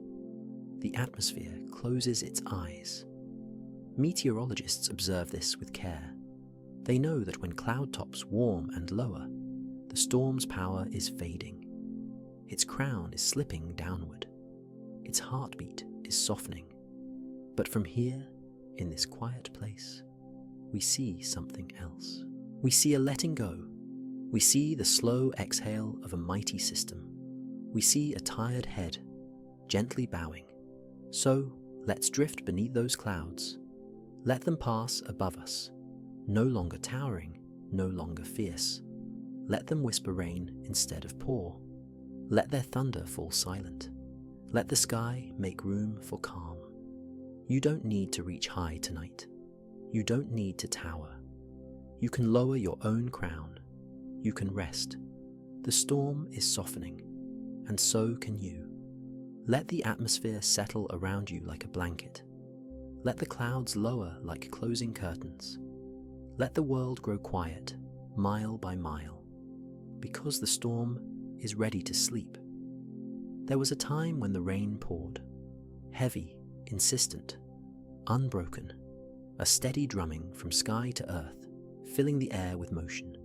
The atmosphere closes its eyes. Meteorologists observe this with care. They know that when cloud tops warm and lower, the storm's power is fading. Its crown is slipping downward. Its heartbeat is softening. But from here, in this quiet place, we see something else. We see a letting go. We see the slow exhale of a mighty system. We see a tired head, gently bowing. So, let's drift beneath those clouds. Let them pass above us, no longer towering, no longer fierce. Let them whisper rain instead of pour. Let their thunder fall silent. Let the sky make room for calm. You don't need to reach high tonight. You don't need to tower. You can lower your own crown. You can rest. The storm is softening, and so can you. Let the atmosphere settle around you like a blanket. Let the clouds lower like closing curtains. Let the world grow quiet, mile by mile, because the storm is ready to sleep. There was a time when the rain poured, heavy, insistent, unbroken, a steady drumming from sky to earth, filling the air with motion.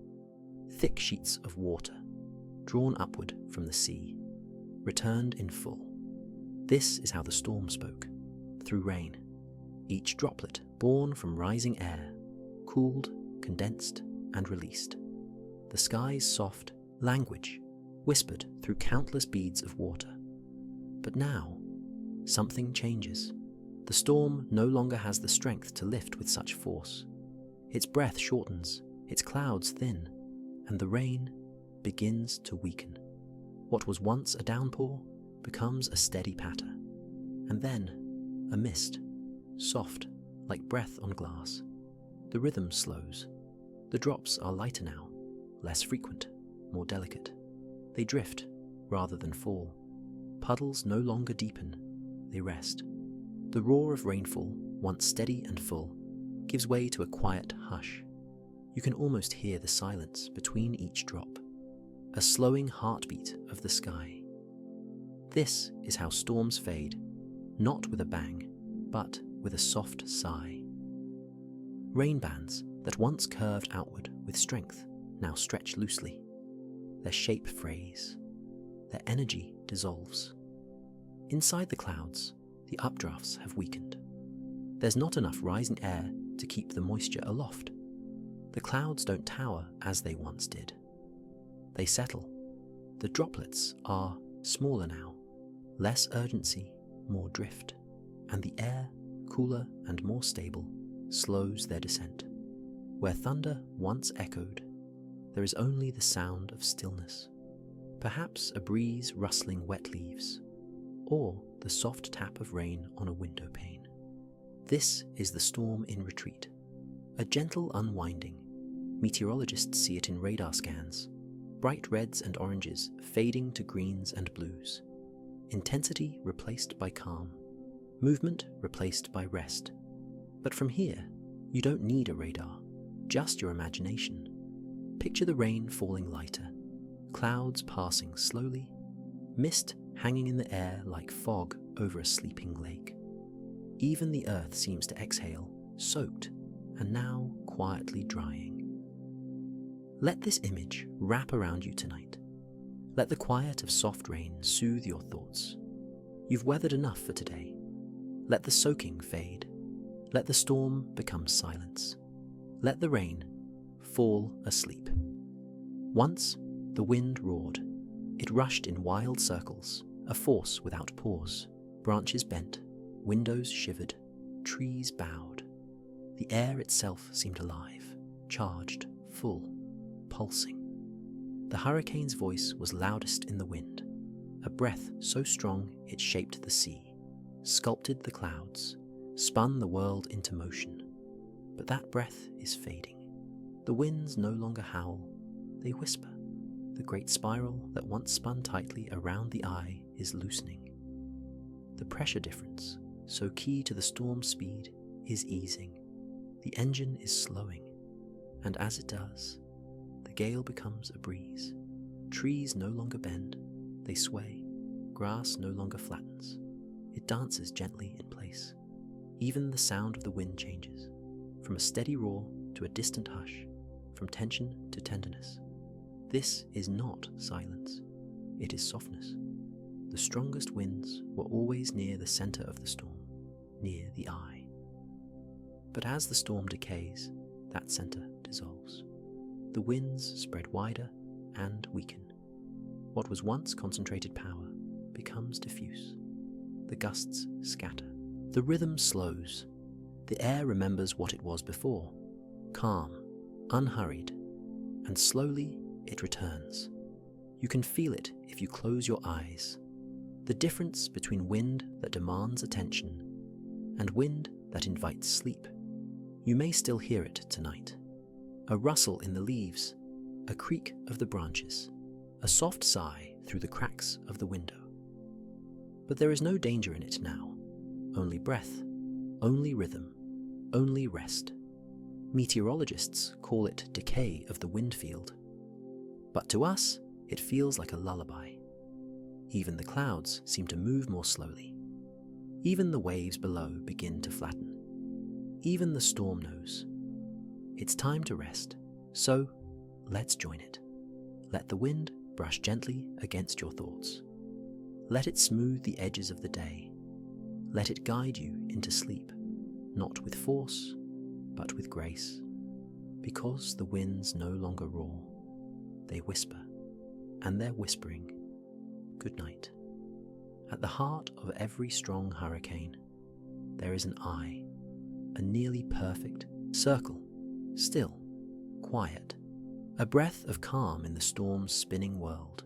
Thick sheets of water, drawn upward from the sea, returned in full. This is how the storm spoke, through rain, each droplet born from rising air, cooled, condensed, and released. The sky's soft language whispered through countless beads of water. But now, something changes. The storm no longer has the strength to lift with such force. Its breath shortens, its clouds thin, and the rain begins to weaken. What was once a downpour becomes a steady patter, and then a mist, soft like breath on glass. The rhythm slows. The drops are lighter now, less frequent, more delicate. They drift rather than fall. Puddles no longer deepen, they rest. The roar of rainfall, once steady and full, gives way to a quiet hush. You can almost hear the silence between each drop, a slowing heartbeat of the sky. This is how storms fade, not with a bang, but with a soft sigh. Rain bands that once curved outward with strength now stretch loosely. Their shape frays. Their energy dissolves. Inside the clouds, the updrafts have weakened. There's not enough rising air to keep the moisture aloft. The clouds don't tower as they once did. They settle. The droplets are smaller now, less urgency, more drift, and the air, cooler and more stable, slows their descent. Where thunder once echoed, there is only the sound of stillness, perhaps a breeze rustling wet leaves, or the soft tap of rain on a window pane. This is the storm in retreat, a gentle unwinding. Meteorologists see it in radar scans, bright reds and oranges fading to greens and blues, intensity replaced by calm, movement replaced by rest. But from here, you don't need a radar, just your imagination. Picture the rain falling lighter, clouds passing slowly, mist hanging in the air like fog over a sleeping lake. Even the earth seems to exhale, soaked, and now quietly drying. Let this image wrap around you tonight. Let the quiet of soft rain soothe your thoughts. You've weathered enough for today. Let the soaking fade. Let the storm become silence. Let the rain fall asleep. Once, the wind roared. It rushed in wild circles, a force without pause. Branches bent, windows shivered, trees bowed. The air itself seemed alive, charged, full, pulsing. The hurricane's voice was loudest in the wind, a breath so strong it shaped the sea, sculpted the clouds, spun the world into motion. But that breath is fading. The winds no longer howl, they whisper. The great spiral that once spun tightly around the eye is loosening. The pressure difference, so key to the storm's speed, is easing. The engine is slowing, and as it does, the gale becomes a breeze. Trees no longer bend, they sway. Grass no longer flattens, it dances gently in place. Even the sound of the wind changes, from a steady roar to a distant hush, from tension to tenderness. This is not silence, it is softness. The strongest winds were always near the center of the storm, near the eye. But as the storm decays, that center dissolves. The winds spread wider and weaken. What was once concentrated power becomes diffuse. The gusts scatter. The rhythm slows. The air remembers what it was before, calm, unhurried, and slowly it returns. You can feel it if you close your eyes. The difference between wind that demands attention and wind that invites sleep. You may still hear it tonight. A rustle in the leaves, a creak of the branches, a soft sigh through the cracks of the window. But there is no danger in it now. Only breath, only rhythm, only rest. Meteorologists call it decay of the wind field. But to us, it feels like a lullaby. Even the clouds seem to move more slowly. Even the waves below begin to flatten. Even the storm knows. It's time to rest, so let's join it. Let the wind brush gently against your thoughts. Let it smooth the edges of the day. Let it guide you into sleep, not with force, but with grace. Because the winds no longer roar, they whisper, and they're whispering, good night. At the heart of every strong hurricane, there is an eye, a nearly perfect circle, still, quiet, a breath of calm in the storm's spinning world.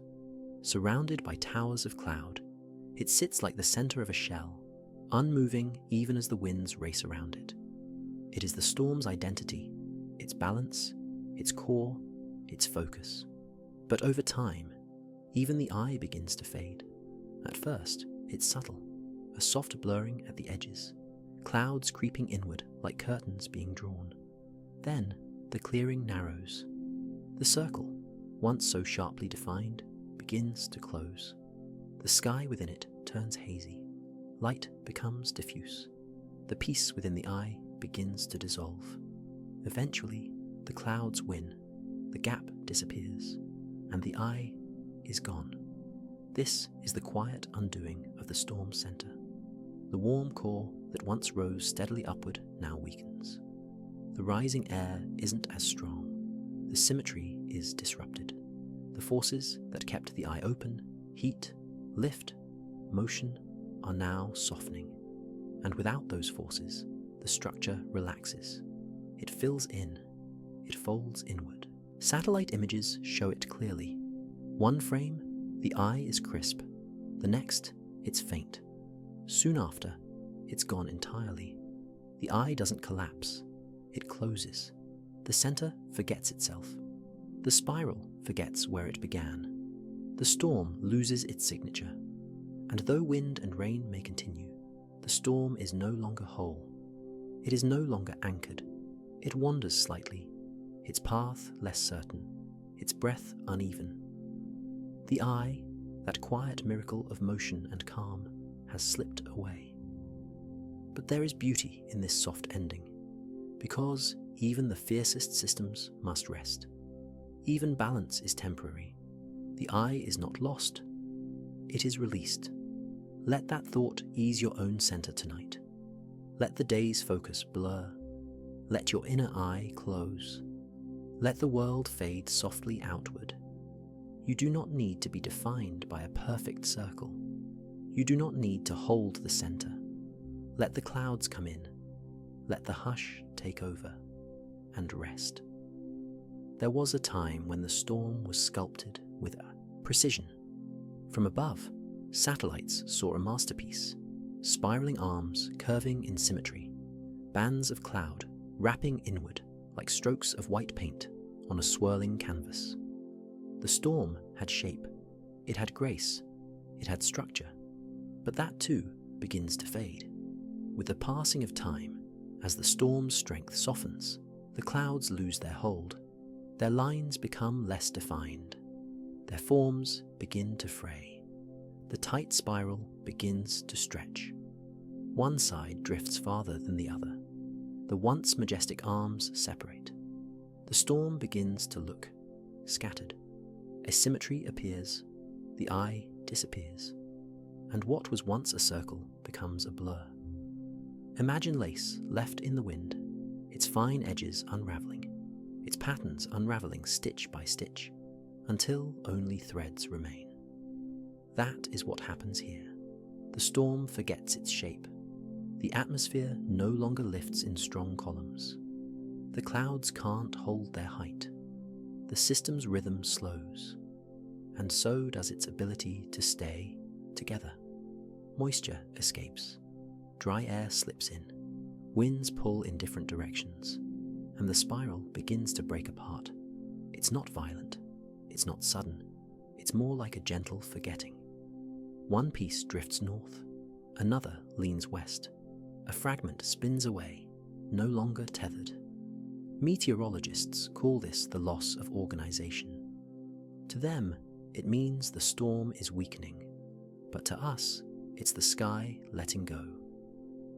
Surrounded by towers of cloud, it sits like the center of a shell, unmoving even as the winds race around it. It is the storm's identity, its balance, its core, its focus. But over time, even the eye begins to fade. At first, it's subtle, a soft blurring at the edges, clouds creeping inward like curtains being drawn. Then, the clearing narrows. The circle, once so sharply defined, begins to close. The sky within it turns hazy. Light becomes diffuse. The peace within the eye begins to dissolve. Eventually, the clouds win, the gap disappears, and the eye is gone. This is the quiet undoing of the storm center. The warm core that once rose steadily upward now weakens. The rising air isn't as strong. The symmetry is disrupted. The forces that kept the eye open, heat, lift, motion, are now softening. And without those forces, the structure relaxes. It fills in. It folds inward. Satellite images show it clearly. One frame, the eye is crisp. The next, it's faint. Soon after, it's gone entirely. The eye doesn't collapse. It closes. The center forgets itself. The spiral forgets where it began. The storm loses its signature. And though wind and rain may continue, the storm is no longer whole. It is no longer anchored. It wanders slightly, its path less certain, its breath uneven. The eye, that quiet miracle of motion and calm, has slipped away. But there is beauty in this soft ending, because even the fiercest systems must rest. Even balance is temporary. The eye is not lost. It is released. Let that thought ease your own center tonight. Let the day's focus blur. Let your inner eye close. Let the world fade softly outward. You do not need to be defined by a perfect circle. You do not need to hold the center. Let the clouds come in. Let the hush take over, and rest. There was a time when the storm was sculpted with precision. From above, Satellites saw a masterpiece, spiraling arms curving in symmetry, bands of cloud wrapping inward like strokes of white paint on a swirling canvas. The storm had shape, it had grace, it had structure, but that too begins to fade. With the passing of time, as the storm's strength softens, the clouds lose their hold, their lines become less defined, their forms begin to fray. The tight spiral begins to stretch. One side drifts farther than the other. The once majestic arms separate. The storm begins to look scattered. Asymmetry appears, the eye disappears, and what was once a circle becomes a blur. Imagine lace left in the wind, its fine edges unraveling, its patterns unraveling stitch by stitch, until only threads remain. That is what happens here. The storm forgets its shape. The atmosphere no longer lifts in strong columns. The clouds can't hold their height. The system's rhythm slows, and so does its ability to stay together. Moisture escapes, dry air slips in, winds pull in different directions, and the spiral begins to break apart. It's not violent, it's not sudden, it's more like a gentle forgetting. One piece drifts north, another leans west. A fragment spins away, no longer tethered. Meteorologists call this the loss of organization. To them, it means the storm is weakening, but to us, it's the sky letting go.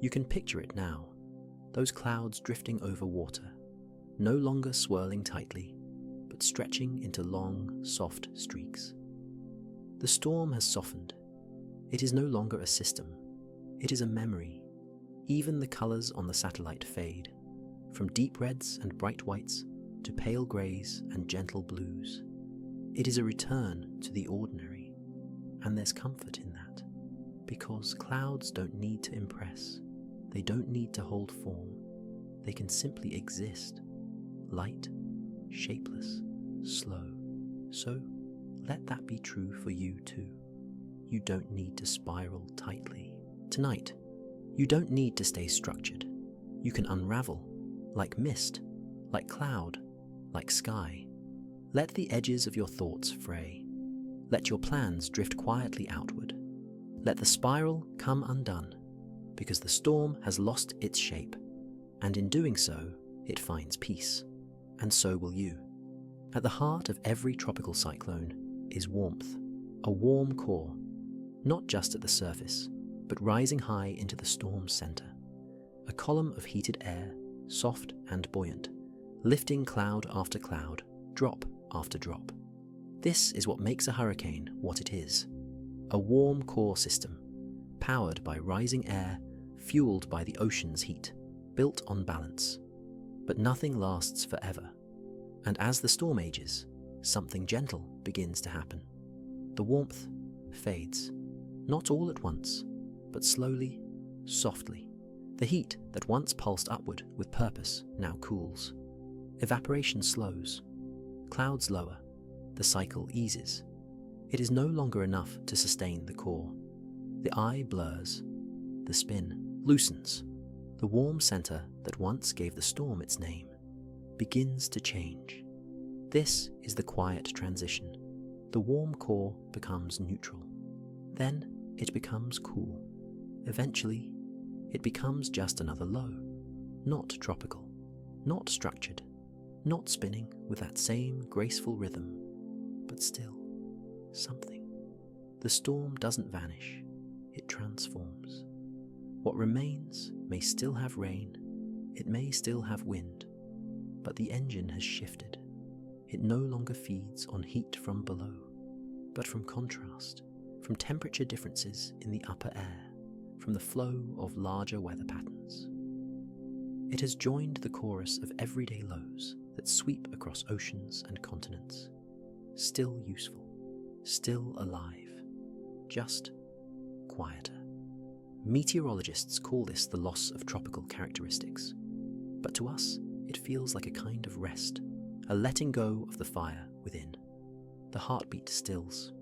You can picture it now, those clouds drifting over water, no longer swirling tightly, but stretching into long, soft streaks. The storm has softened. It is no longer a system, it is a memory. Even the colors on the satellite fade, from deep reds and bright whites to pale grays and gentle blues. It is a return to the ordinary, and there's comfort in that, because clouds don't need to impress, they don't need to hold form, they can simply exist, light, shapeless, slow. So let that be true for you too. You don't need to spiral tightly. Tonight, you don't need to stay structured. You can unravel, like mist, like cloud, like sky. Let the edges of your thoughts fray. Let your plans drift quietly outward. Let the spiral come undone, because the storm has lost its shape, and in doing so, it finds peace, and so will you. At the heart of every tropical cyclone is warmth, a warm core, not just at the surface, but rising high into the storm's center. A column of heated air, soft and buoyant, lifting cloud after cloud, drop after drop. This is what makes a hurricane what it is. A warm core system, powered by rising air, fueled by the ocean's heat, built on balance. But nothing lasts forever. And as the storm ages, something gentle begins to happen. The warmth fades, not all at once, but slowly, softly. The heat that once pulsed upward with purpose now cools. Evaporation slows. Clouds lower. The cycle eases. It is no longer enough to sustain the core. The eye blurs. The spin loosens. The warm center that once gave the storm its name begins to change. This is the quiet transition. The warm core becomes neutral. Then it becomes cool. Eventually, it becomes just another low, not tropical, not structured, not spinning with that same graceful rhythm, but still something. The storm doesn't vanish, it transforms. What remains may still have rain, it may still have wind, but the engine has shifted. It no longer feeds on heat from below, but from contrast, from temperature differences in the upper air, from the flow of larger weather patterns. It has joined the chorus of everyday lows that sweep across oceans and continents, still useful, still alive, just quieter. Meteorologists call this the loss of tropical characteristics, but to us it feels like a kind of rest, a letting go of the fire within. The heartbeat stills.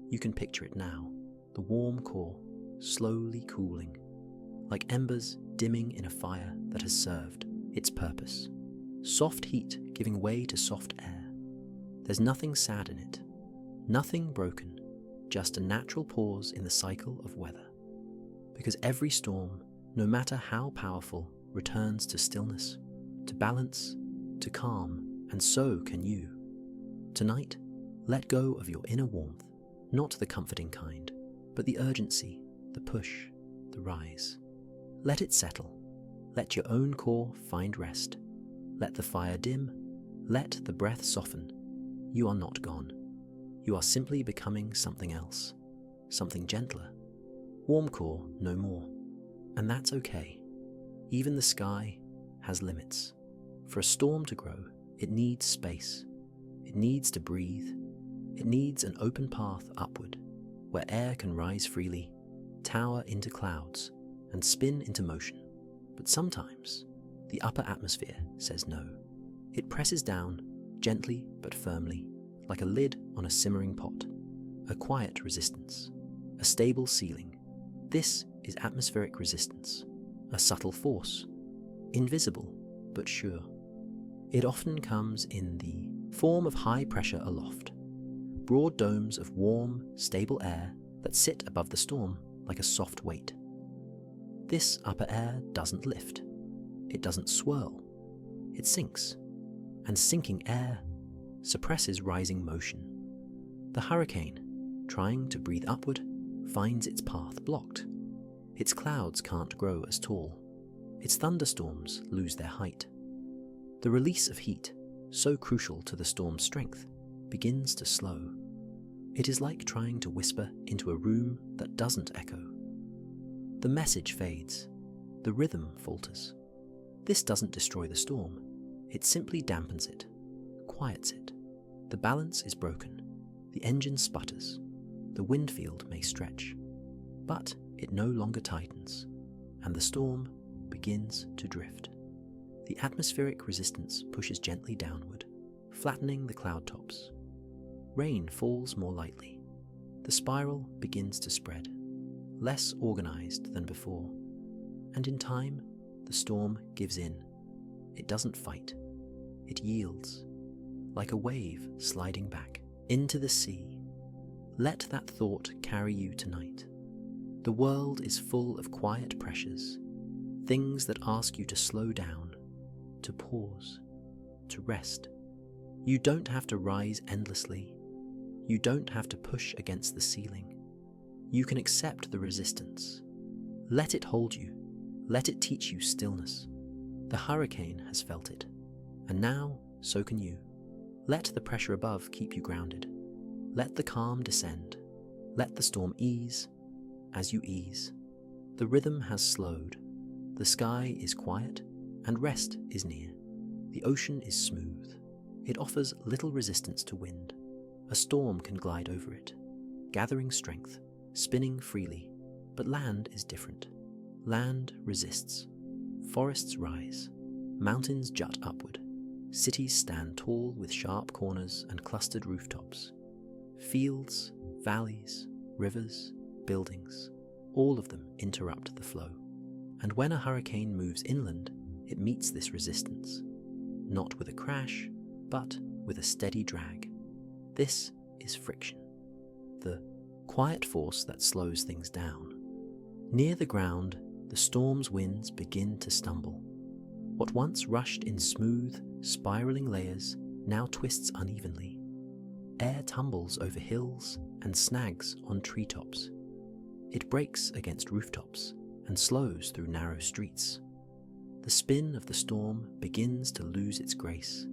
You can picture it now, the warm core slowly cooling, like embers dimming in a fire that has served its purpose. Soft heat giving way to soft air. There's nothing sad in it, nothing broken, just a natural pause in the cycle of weather. Because every storm, no matter how powerful, returns to stillness, to balance, to calm, and so can you. Tonight, let go of your inner warmth, not the comforting kind, but the urgency, the push, the rise. Let it settle. Let your own core find rest. Let the fire dim. Let the breath soften. You are not gone. You are simply becoming something else, something gentler. Warm core no more. And that's okay. Even the sky has limits. For a storm to grow, it needs space. It needs to breathe. It needs an open path upward, where air can rise freely, tower into clouds, and spin into motion. But sometimes, the upper atmosphere says no. It presses down, gently but firmly, like a lid on a simmering pot. A quiet resistance, a stable ceiling. This is atmospheric resistance, a subtle force, invisible but sure. It often comes in the form of high pressure aloft, broad domes of warm, stable air that sit above the storm like a soft weight. This upper air doesn't lift, it doesn't swirl, it sinks, and sinking air suppresses rising motion. The hurricane, trying to breathe upward, finds its path blocked. Its clouds can't grow as tall. Its thunderstorms lose their height. The release of heat, so crucial to the storm's strength, begins to slow. It is like trying to whisper into a room that doesn't echo. The message fades. The rhythm falters. This doesn't destroy the storm. It simply dampens it, quiets it. The balance is broken. The engine sputters. The wind field may stretch. But it no longer tightens, and the storm begins to drift. The atmospheric resistance pushes gently downward, flattening the cloud tops. Rain falls more lightly. The spiral begins to spread, less organized than before. And in time, the storm gives in. It doesn't fight. It yields, like a wave sliding back into the sea. Let that thought carry you tonight. The world is full of quiet pressures, things that ask you to slow down, to pause, to rest. You don't have to rise endlessly. You don't have to push against the ceiling. You can accept the resistance. Let it hold you. Let it teach you stillness. The hurricane has felt it, and now so can you. Let the pressure above keep you grounded. Let the calm descend. Let the storm ease as you ease. The rhythm has slowed. The sky is quiet, and rest is near. The ocean is smooth. It offers little resistance to wind. A storm can glide over it, gathering strength, spinning freely. But land is different. Land resists. Forests rise. Mountains jut upward. Cities stand tall with sharp corners and clustered rooftops. Fields, valleys, rivers, buildings, all of them interrupt the flow. And when a hurricane moves inland, it meets this resistance, not with a crash, but with a steady drag. This is friction, the quiet force that slows things down. Near the ground, the storm's winds begin to stumble. What once rushed in smooth, spiraling layers now twists unevenly. Air tumbles over hills and snags on treetops. It breaks against rooftops and slows through narrow streets. The spin of the storm begins to lose its grace.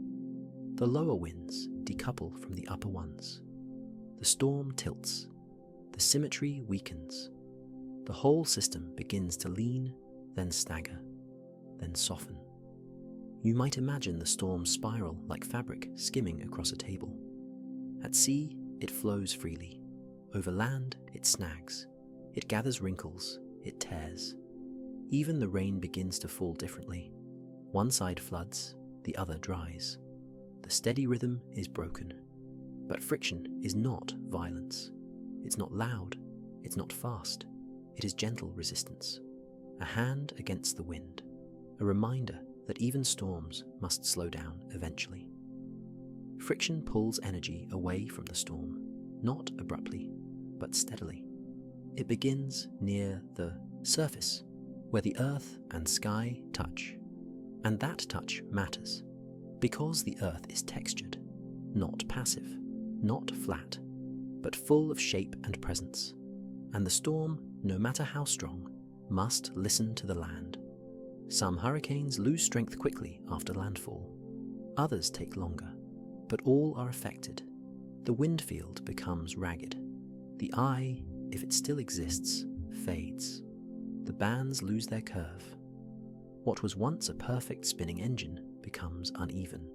The lower winds decouple from the upper ones. The storm tilts. The symmetry weakens. The whole system begins to lean, then stagger, then soften. You might imagine the storm spiral like fabric skimming across a table. At sea, it flows freely. Over land, it snags. It gathers wrinkles. It tears. Even the rain begins to fall differently. One side floods, the other dries. The steady rhythm is broken. But friction is not violence. It's not loud. It's not fast. It is gentle resistance. A hand against the wind. A reminder that even storms must slow down eventually. Friction pulls energy away from the storm, not abruptly, but steadily. It begins near the surface, where the earth and sky touch. And that touch matters, because the earth is textured, not passive, not flat, but full of shape and presence. And the storm, no matter how strong, must listen to the land. Some hurricanes lose strength quickly after landfall. Others take longer, but all are affected. The wind field becomes ragged. The eye, if it still exists, fades. The bands lose their curve. What was once a perfect spinning engine becomes uneven.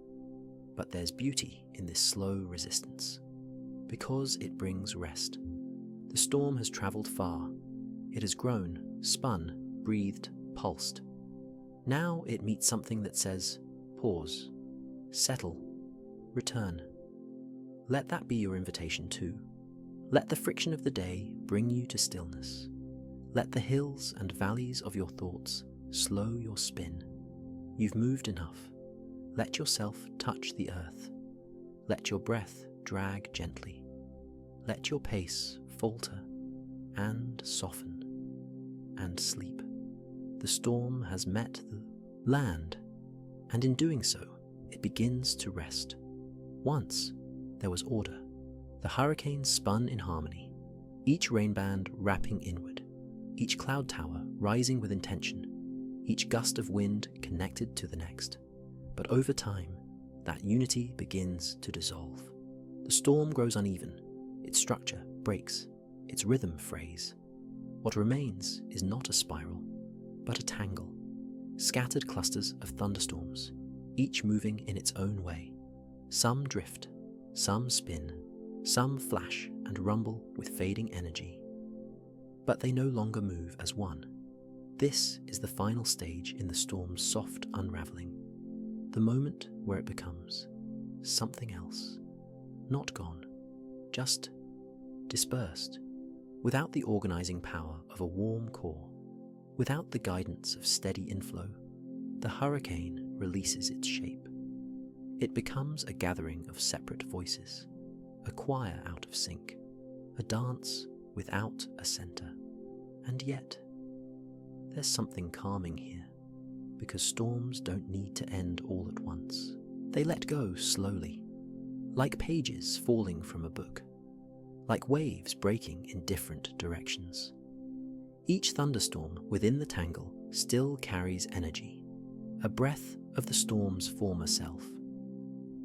But there's beauty in this slow resistance, because it brings rest. The storm has travelled far. It has grown, spun, breathed, pulsed. Now it meets something that says, pause, settle, return. Let that be your invitation too. Let the friction of the day bring you to stillness. Let the hills and valleys of your thoughts slow your spin. You've moved enough. Let yourself touch the earth. Let your breath drag gently. Let your pace falter and soften and sleep. The storm has met the land, and in doing so, it begins to rest. Once, there was order. The hurricane spun in harmony, each rainband wrapping inward, each cloud tower rising with intention, each gust of wind connected to the next. But over time, that unity begins to dissolve. The storm grows uneven, its structure breaks, its rhythm frays. What remains is not a spiral, but a tangle. Scattered clusters of thunderstorms, each moving in its own way. Some drift, some spin, some flash and rumble with fading energy. But they no longer move as one. This is the final stage in the storm's soft unraveling. The moment where it becomes something else. Not gone, just dispersed. Without the organizing power of a warm core, without the guidance of steady inflow, the hurricane releases its shape. It becomes a gathering of separate voices, a choir out of sync, a dance without a center. And yet, there's something calming here, because storms don't need to end all at once. They let go slowly, like pages falling from a book, like waves breaking in different directions. Each thunderstorm within the tangle still carries energy, a breath of the storm's former self.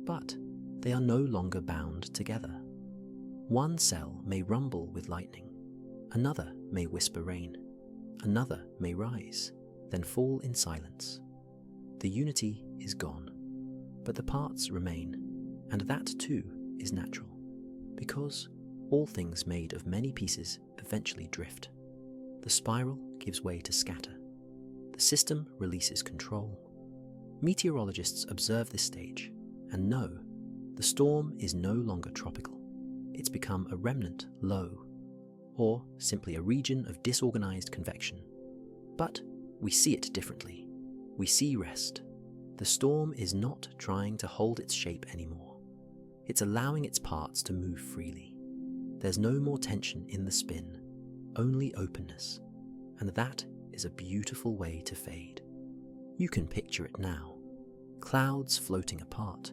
But they are no longer bound together. One cell may rumble with lightning, another may whisper rain, another may rise, then fall in silence. The unity is gone, but the parts remain, and that too is natural, because all things made of many pieces eventually drift. The spiral gives way to scatter. The system releases control. Meteorologists observe this stage and know the storm is no longer tropical. It's become a remnant low, or simply a region of disorganized convection. But we see it differently. We see rest. The storm is not trying to hold its shape anymore. It's allowing its parts to move freely. There's no more tension in the spin, only openness, and that is a beautiful way to fade. You can picture it now. Clouds floating apart,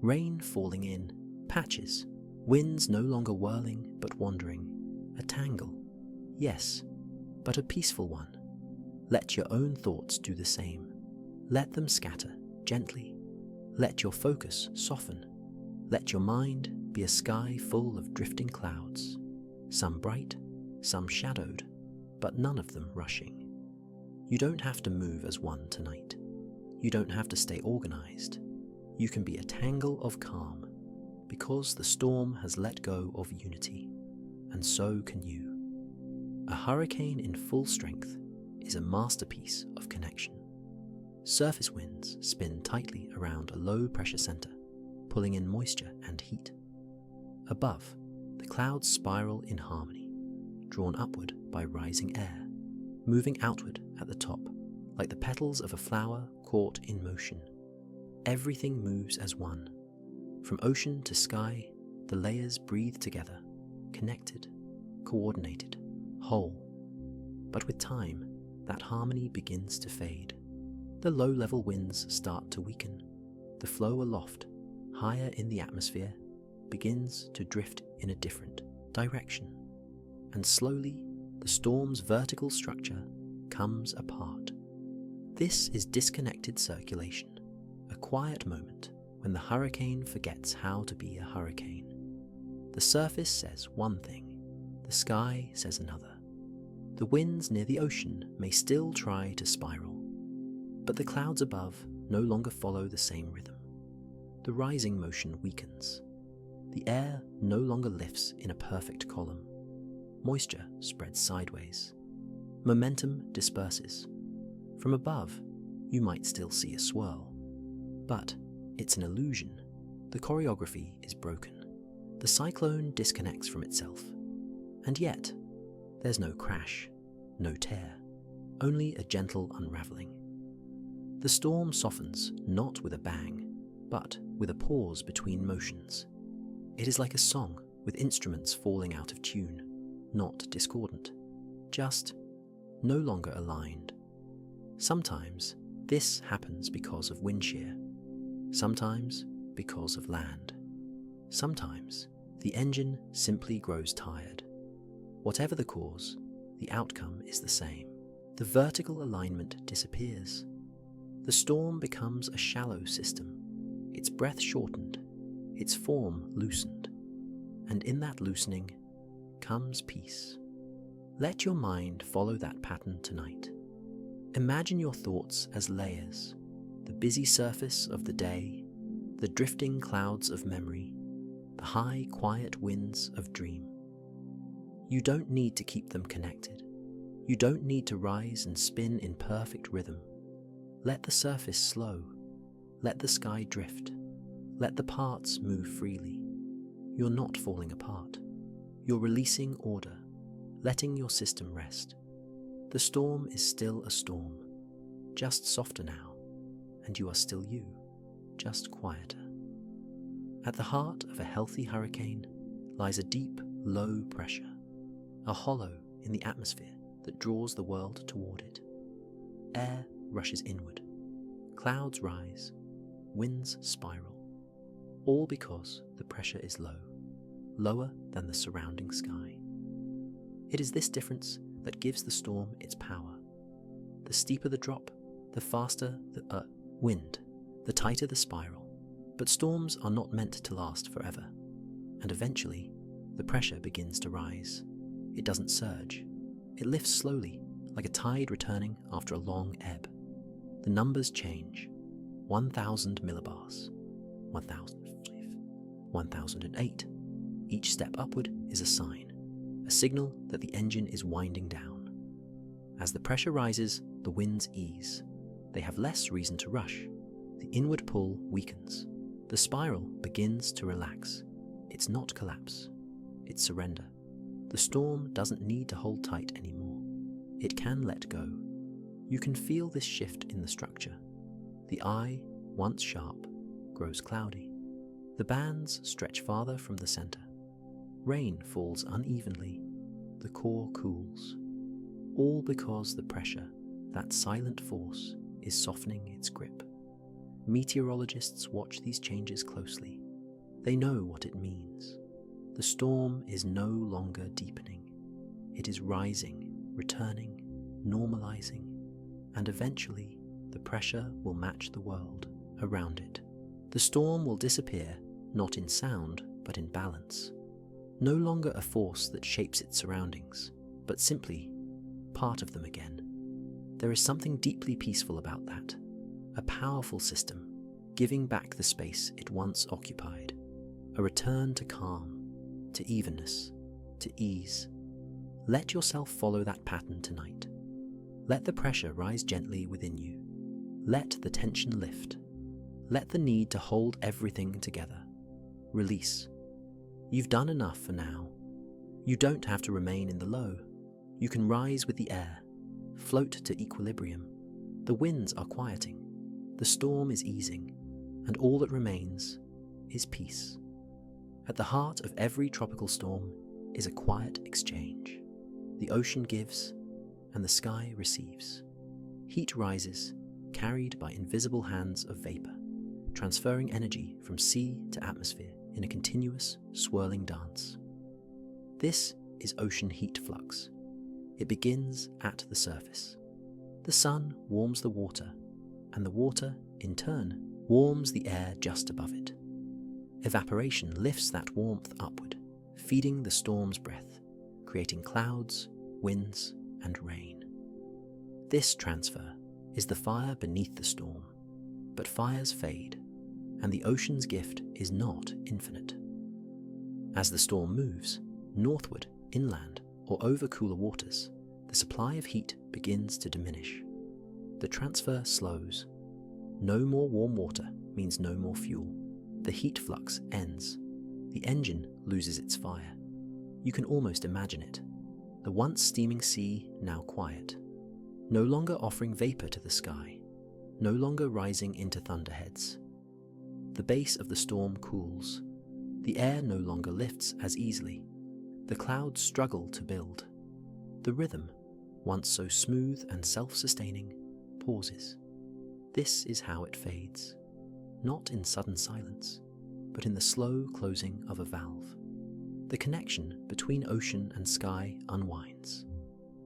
rain falling in, patches, winds no longer whirling but wandering. A tangle, yes, but a peaceful one. Let your own thoughts do the same. Let them scatter gently. Let your focus soften. Let your mind be a sky full of drifting clouds, some bright, some shadowed, but none of them rushing. You don't have to move as one tonight. You don't have to stay organized. You can be a tangle of calm, because the storm has let go of unity, and so can you. A hurricane in full strength is a masterpiece of connection. Surface winds spin tightly around a low pressure center, pulling in moisture and heat. Above, the clouds spiral in harmony, drawn upward by rising air, moving outward at the top, like the petals of a flower caught in motion. Everything moves as one. From ocean to sky, the layers breathe together, connected, coordinated, whole. But with time, that harmony begins to fade. The low-level winds start to weaken. The flow aloft, higher in the atmosphere, begins to drift in a different direction. And slowly, the storm's vertical structure comes apart. This is disconnected circulation, a quiet moment when the hurricane forgets how to be a hurricane. The surface says one thing, the sky says another. The winds near the ocean may still try to spiral, but the clouds above no longer follow the same rhythm. The rising motion weakens. The air no longer lifts in a perfect column. Moisture spreads sideways. Momentum disperses. From above, you might still see a swirl, but it's an illusion. The choreography is broken. The cyclone disconnects from itself. And yet, there's no crash, no tear, only a gentle unraveling. The storm softens not with a bang, but with a pause between motions. It is like a song with instruments falling out of tune, not discordant, just no longer aligned. Sometimes this happens because of wind shear, sometimes because of land. Sometimes the engine simply grows tired. Whatever the cause, the outcome is the same. The vertical alignment disappears. The storm becomes a shallow system, its breath shortened, its form loosened, and in that loosening comes peace. Let your mind follow that pattern tonight. Imagine your thoughts as layers, the busy surface of the day, the drifting clouds of memory, the high, quiet winds of dream. You don't need to keep them connected. You don't need to rise and spin in perfect rhythm. Let the surface slow. Let the sky drift. Let the parts move freely. You're not falling apart. You're releasing order, letting your system rest. The storm is still a storm, just softer now, and you are still you, just quieter. At the heart of a healthy hurricane lies a deep, low pressure, a hollow in the atmosphere that draws the world toward it. Air rushes inward, clouds rise, winds spiral, all because the pressure is low, lower than the surrounding sky. It is this difference that gives the storm its power. The steeper the drop, the faster the wind, the tighter the spiral. But storms are not meant to last forever, and eventually the pressure begins to rise. It doesn't surge. It lifts slowly, like a tide returning after a long ebb. The numbers change. 1,000 millibars, 1,005, 1,008. Each step upward is a sign, a signal that the engine is winding down. As the pressure rises, the winds ease. They have less reason to rush. The inward pull weakens. The spiral begins to relax. It's not collapse, it's surrender. The storm doesn't need to hold tight anymore. It can let go. You can feel this shift in the structure. The eye, once sharp, grows cloudy. The bands stretch farther from the center. Rain falls unevenly. The core cools. All because the pressure, that silent force, is softening its grip. Meteorologists watch these changes closely. They know what it means. The storm is no longer deepening. It is rising, returning, normalizing, and eventually the pressure will match the world around it. The storm will disappear, not in sound, but in balance. No longer a force that shapes its surroundings, but simply part of them again. There is something deeply peaceful about that. A powerful system, giving back the space it once occupied. A return to calm, to evenness, to ease. Let yourself follow that pattern tonight. Let the pressure rise gently within you. Let the tension lift. Let the need to hold everything together release. You've done enough for now. You don't have to remain in the low. You can rise with the air, float to equilibrium. The winds are quieting, the storm is easing, and all that remains is peace. At the heart of every tropical storm is a quiet exchange. The ocean gives, and the sky receives. Heat rises, carried by invisible hands of vapor, transferring energy from sea to atmosphere in a continuous, swirling dance. This is ocean heat flux. It begins at the surface. The sun warms the water, and the water, in turn, warms the air just above it. Evaporation lifts that warmth upward, feeding the storm's breath, creating clouds, winds, and rain. This transfer is the fire beneath the storm, but fires fade, and the ocean's gift is not infinite. As the storm moves, northward, inland, or over cooler waters, the supply of heat begins to diminish. The transfer slows. No more warm water means no more fuel. The heat flux ends. The engine loses its fire. You can almost imagine it. The once steaming sea now quiet. No longer offering vapor to the sky. No longer rising into thunderheads. The base of the storm cools. The air no longer lifts as easily. The clouds struggle to build. The rhythm, once so smooth and self-sustaining, pauses. This is how it fades. Not in sudden silence, but in the slow closing of a valve. The connection between ocean and sky unwinds.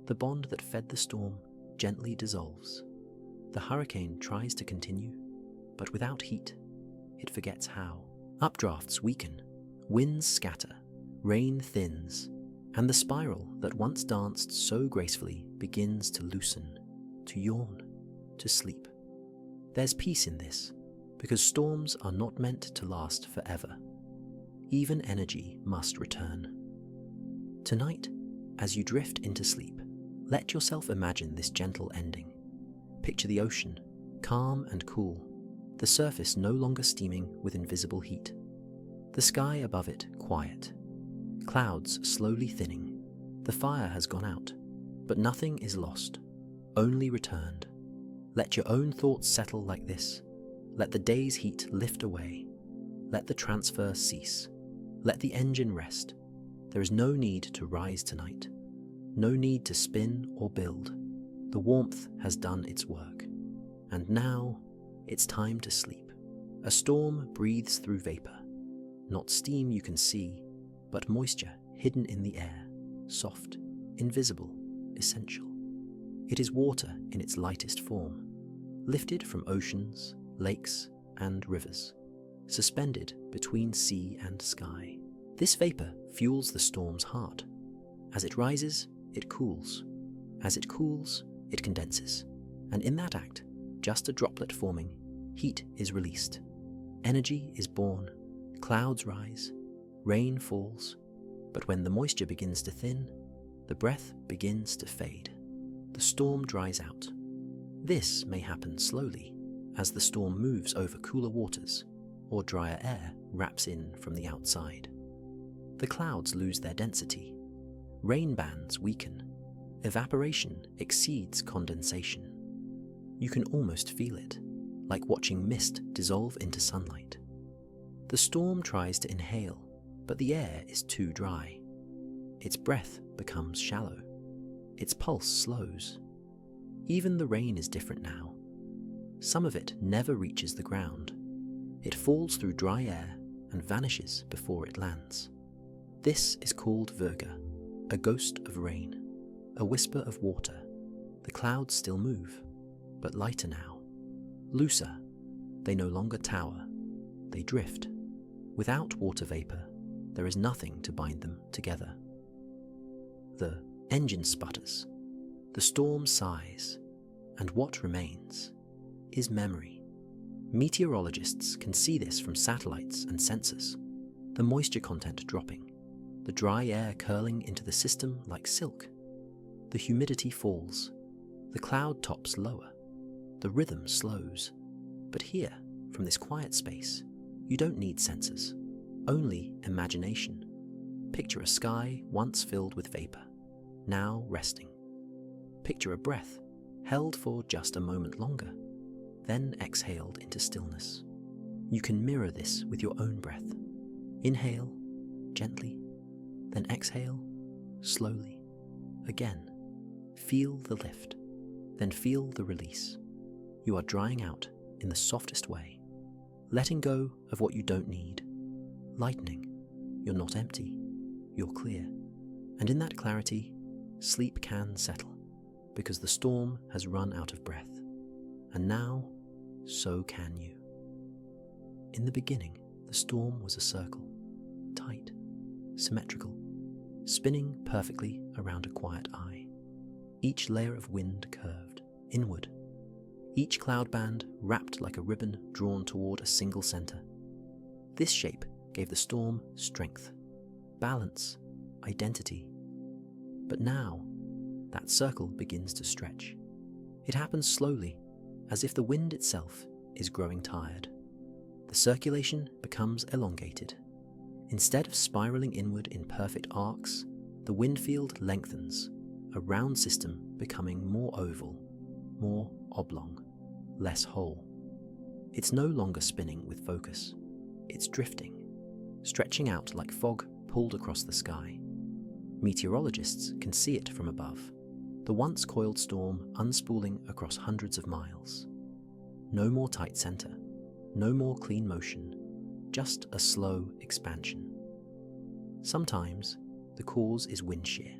The bond that fed the storm gently dissolves. The hurricane tries to continue, but without heat, it forgets how. Updrafts weaken, winds scatter, rain thins, and the spiral that once danced so gracefully begins to loosen, to yawn, to sleep. There's peace in this, because storms are not meant to last forever. Even energy must return. Tonight, as you drift into sleep, let yourself imagine this gentle ending. Picture the ocean, calm and cool, the surface no longer steaming with invisible heat, the sky above it quiet, clouds slowly thinning. The fire has gone out, but nothing is lost, only returned. Let your own thoughts settle like this. Let the day's heat lift away. Let the transfer cease. Let the engine rest. There is no need to rise tonight. No need to spin or build. The warmth has done its work. And now, it's time to sleep. A storm breathes through vapor. Not steam you can see, but moisture hidden in the air, soft, invisible, essential. It is water in its lightest form, lifted from oceans, lakes, and rivers, suspended between sea and sky. This vapor fuels the storm's heart. As it rises, it cools. As it cools, it condenses. And in that act, just a droplet forming, heat is released. Energy is born, clouds rise, rain falls, but when the moisture begins to thin, the breath begins to fade. The storm dries out. This may happen slowly, as the storm moves over cooler waters, or drier air wraps in from the outside. The clouds lose their density. Rain bands weaken. Evaporation exceeds condensation. You can almost feel it, like watching mist dissolve into sunlight. The storm tries to inhale, but the air is too dry. Its breath becomes shallow. Its pulse slows. Even the rain is different now. Some of it never reaches the ground. It falls through dry air and vanishes before it lands. This is called virga, a ghost of rain, a whisper of water. The clouds still move, but lighter now. Looser, they no longer tower. They drift. Without water vapor, there is nothing to bind them together. The engine sputters, the storm sighs, and what remains is memory. Meteorologists can see this from satellites and sensors, the moisture content dropping, the dry air curling into the system like silk. The humidity falls, the cloud tops lower, the rhythm slows. But here, from this quiet space, you don't need sensors, only imagination. Picture a sky once filled with vapor, now resting. Picture a breath held for just a moment longer, then exhaled into stillness. You can mirror this with your own breath. Inhale, gently, then exhale, slowly. Again, feel the lift, then feel the release. You are drying out in the softest way, letting go of what you don't need, lightening. You're not empty, you're clear. And in that clarity, sleep can settle, because the storm has run out of breath. And now, so can you. In the beginning, the storm was a circle, tight, symmetrical, spinning perfectly around a quiet eye. Each layer of wind curved inward, each cloud band wrapped like a ribbon drawn toward a single center. This shape gave the storm strength, balance, identity. But now, that circle begins to stretch. It happens slowly, as if the wind itself is growing tired. The circulation becomes elongated. Instead of spiraling inward in perfect arcs, the wind field lengthens, a round system becoming more oval, more oblong, less whole. It's no longer spinning with focus. It's drifting, stretching out like fog pulled across the sky. Meteorologists can see it from above, the once coiled storm unspooling across hundreds of miles. No more tight center, no more clean motion, just a slow expansion. Sometimes the cause is wind shear.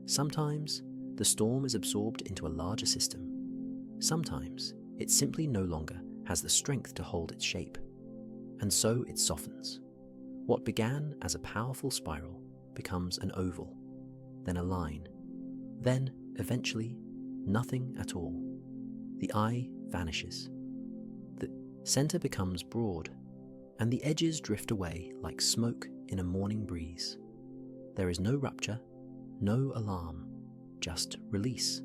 Sometimes the storm is absorbed into a larger system. Sometimes it simply no longer has the strength to hold its shape, and so it softens. What began as a powerful spiral becomes an oval, then a line, then, eventually, nothing at all. The eye vanishes. The center becomes broad, and the edges drift away like smoke in a morning breeze. There is no rupture, no alarm, just release.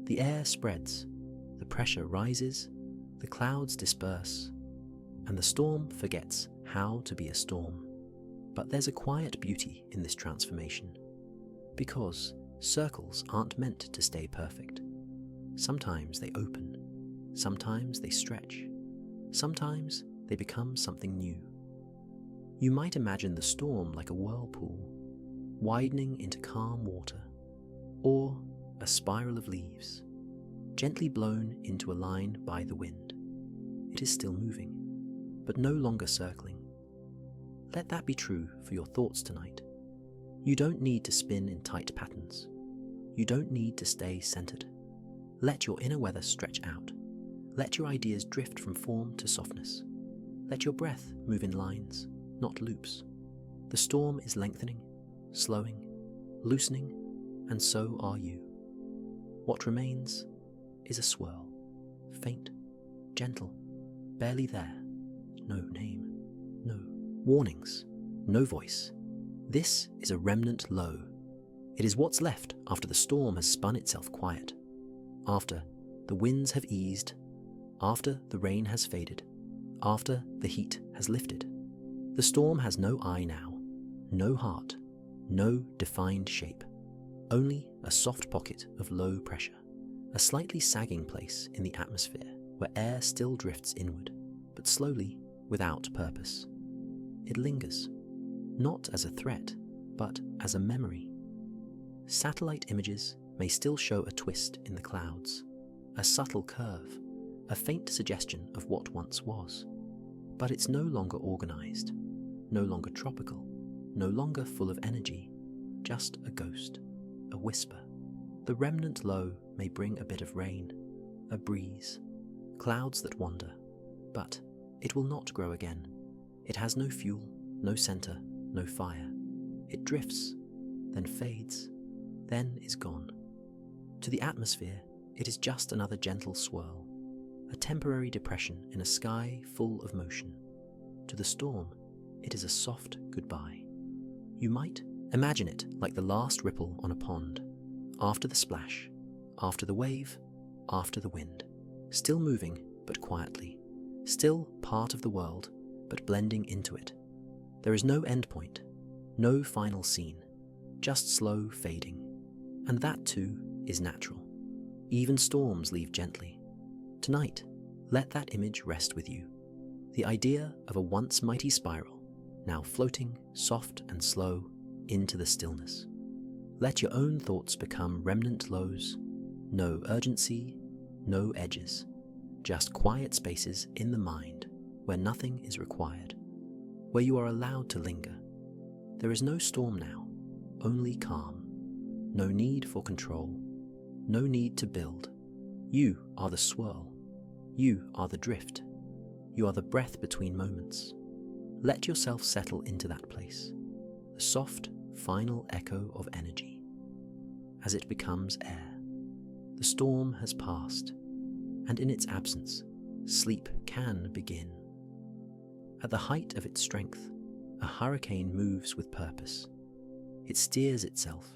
The air spreads, the pressure rises, the clouds disperse, and the storm forgets how to be a storm. But there's a quiet beauty in this transformation, because circles aren't meant to stay perfect. Sometimes they open, sometimes they stretch, sometimes they become something new. You might imagine the storm like a whirlpool, widening into calm water, or a spiral of leaves, gently blown into a line by the wind. It is still moving, but no longer circling. Let that be true for your thoughts tonight. You don't need to spin in tight patterns. You don't need to stay centered. Let your inner weather stretch out. Let your ideas drift from form to softness. Let your breath move in lines, not loops. The storm is lengthening, slowing, loosening, and so are you. What remains is a swirl, faint, gentle, barely there. No name, no warnings, no voice. This is a remnant low. It is what's left after the storm has spun itself quiet, after the winds have eased, after the rain has faded, after the heat has lifted. The storm has no eye now, no heart, no defined shape, only a soft pocket of low pressure, a slightly sagging place in the atmosphere where air still drifts inward, but slowly, without purpose. It lingers, not as a threat, but as a memory. Satellite images may still show a twist in the clouds, a subtle curve, a faint suggestion of what once was. But it's no longer organized, no longer tropical, no longer full of energy, just a ghost, a whisper. The remnant low may bring a bit of rain, a breeze, clouds that wander, but it will not grow again. It has no fuel, no center, no fire. It drifts, then fades, then is gone. To the atmosphere, it is just another gentle swirl, a temporary depression in a sky full of motion. To the storm, it is a soft goodbye. You might imagine it like the last ripple on a pond, after the splash, after the wave, after the wind, still moving but quietly, still part of the world but blending into it. There is no end point, No final scene, just slow fading. And that too is natural. Even storms leave gently. Tonight, let that image rest with you. The idea of a once mighty spiral, now floating soft and slow into the stillness. Let your own thoughts become remnant lows. No urgency, no edges. Just quiet spaces in the mind where nothing is required, where you are allowed to linger. There is no storm now, only calm. No need for control, no need to build. You are the swirl. You are the drift. You are the breath between moments. Let yourself settle into that place, the soft, final echo of energy. As it becomes air, the storm has passed, and in its absence, sleep can begin. At the height of its strength, a hurricane moves with purpose. It steers itself,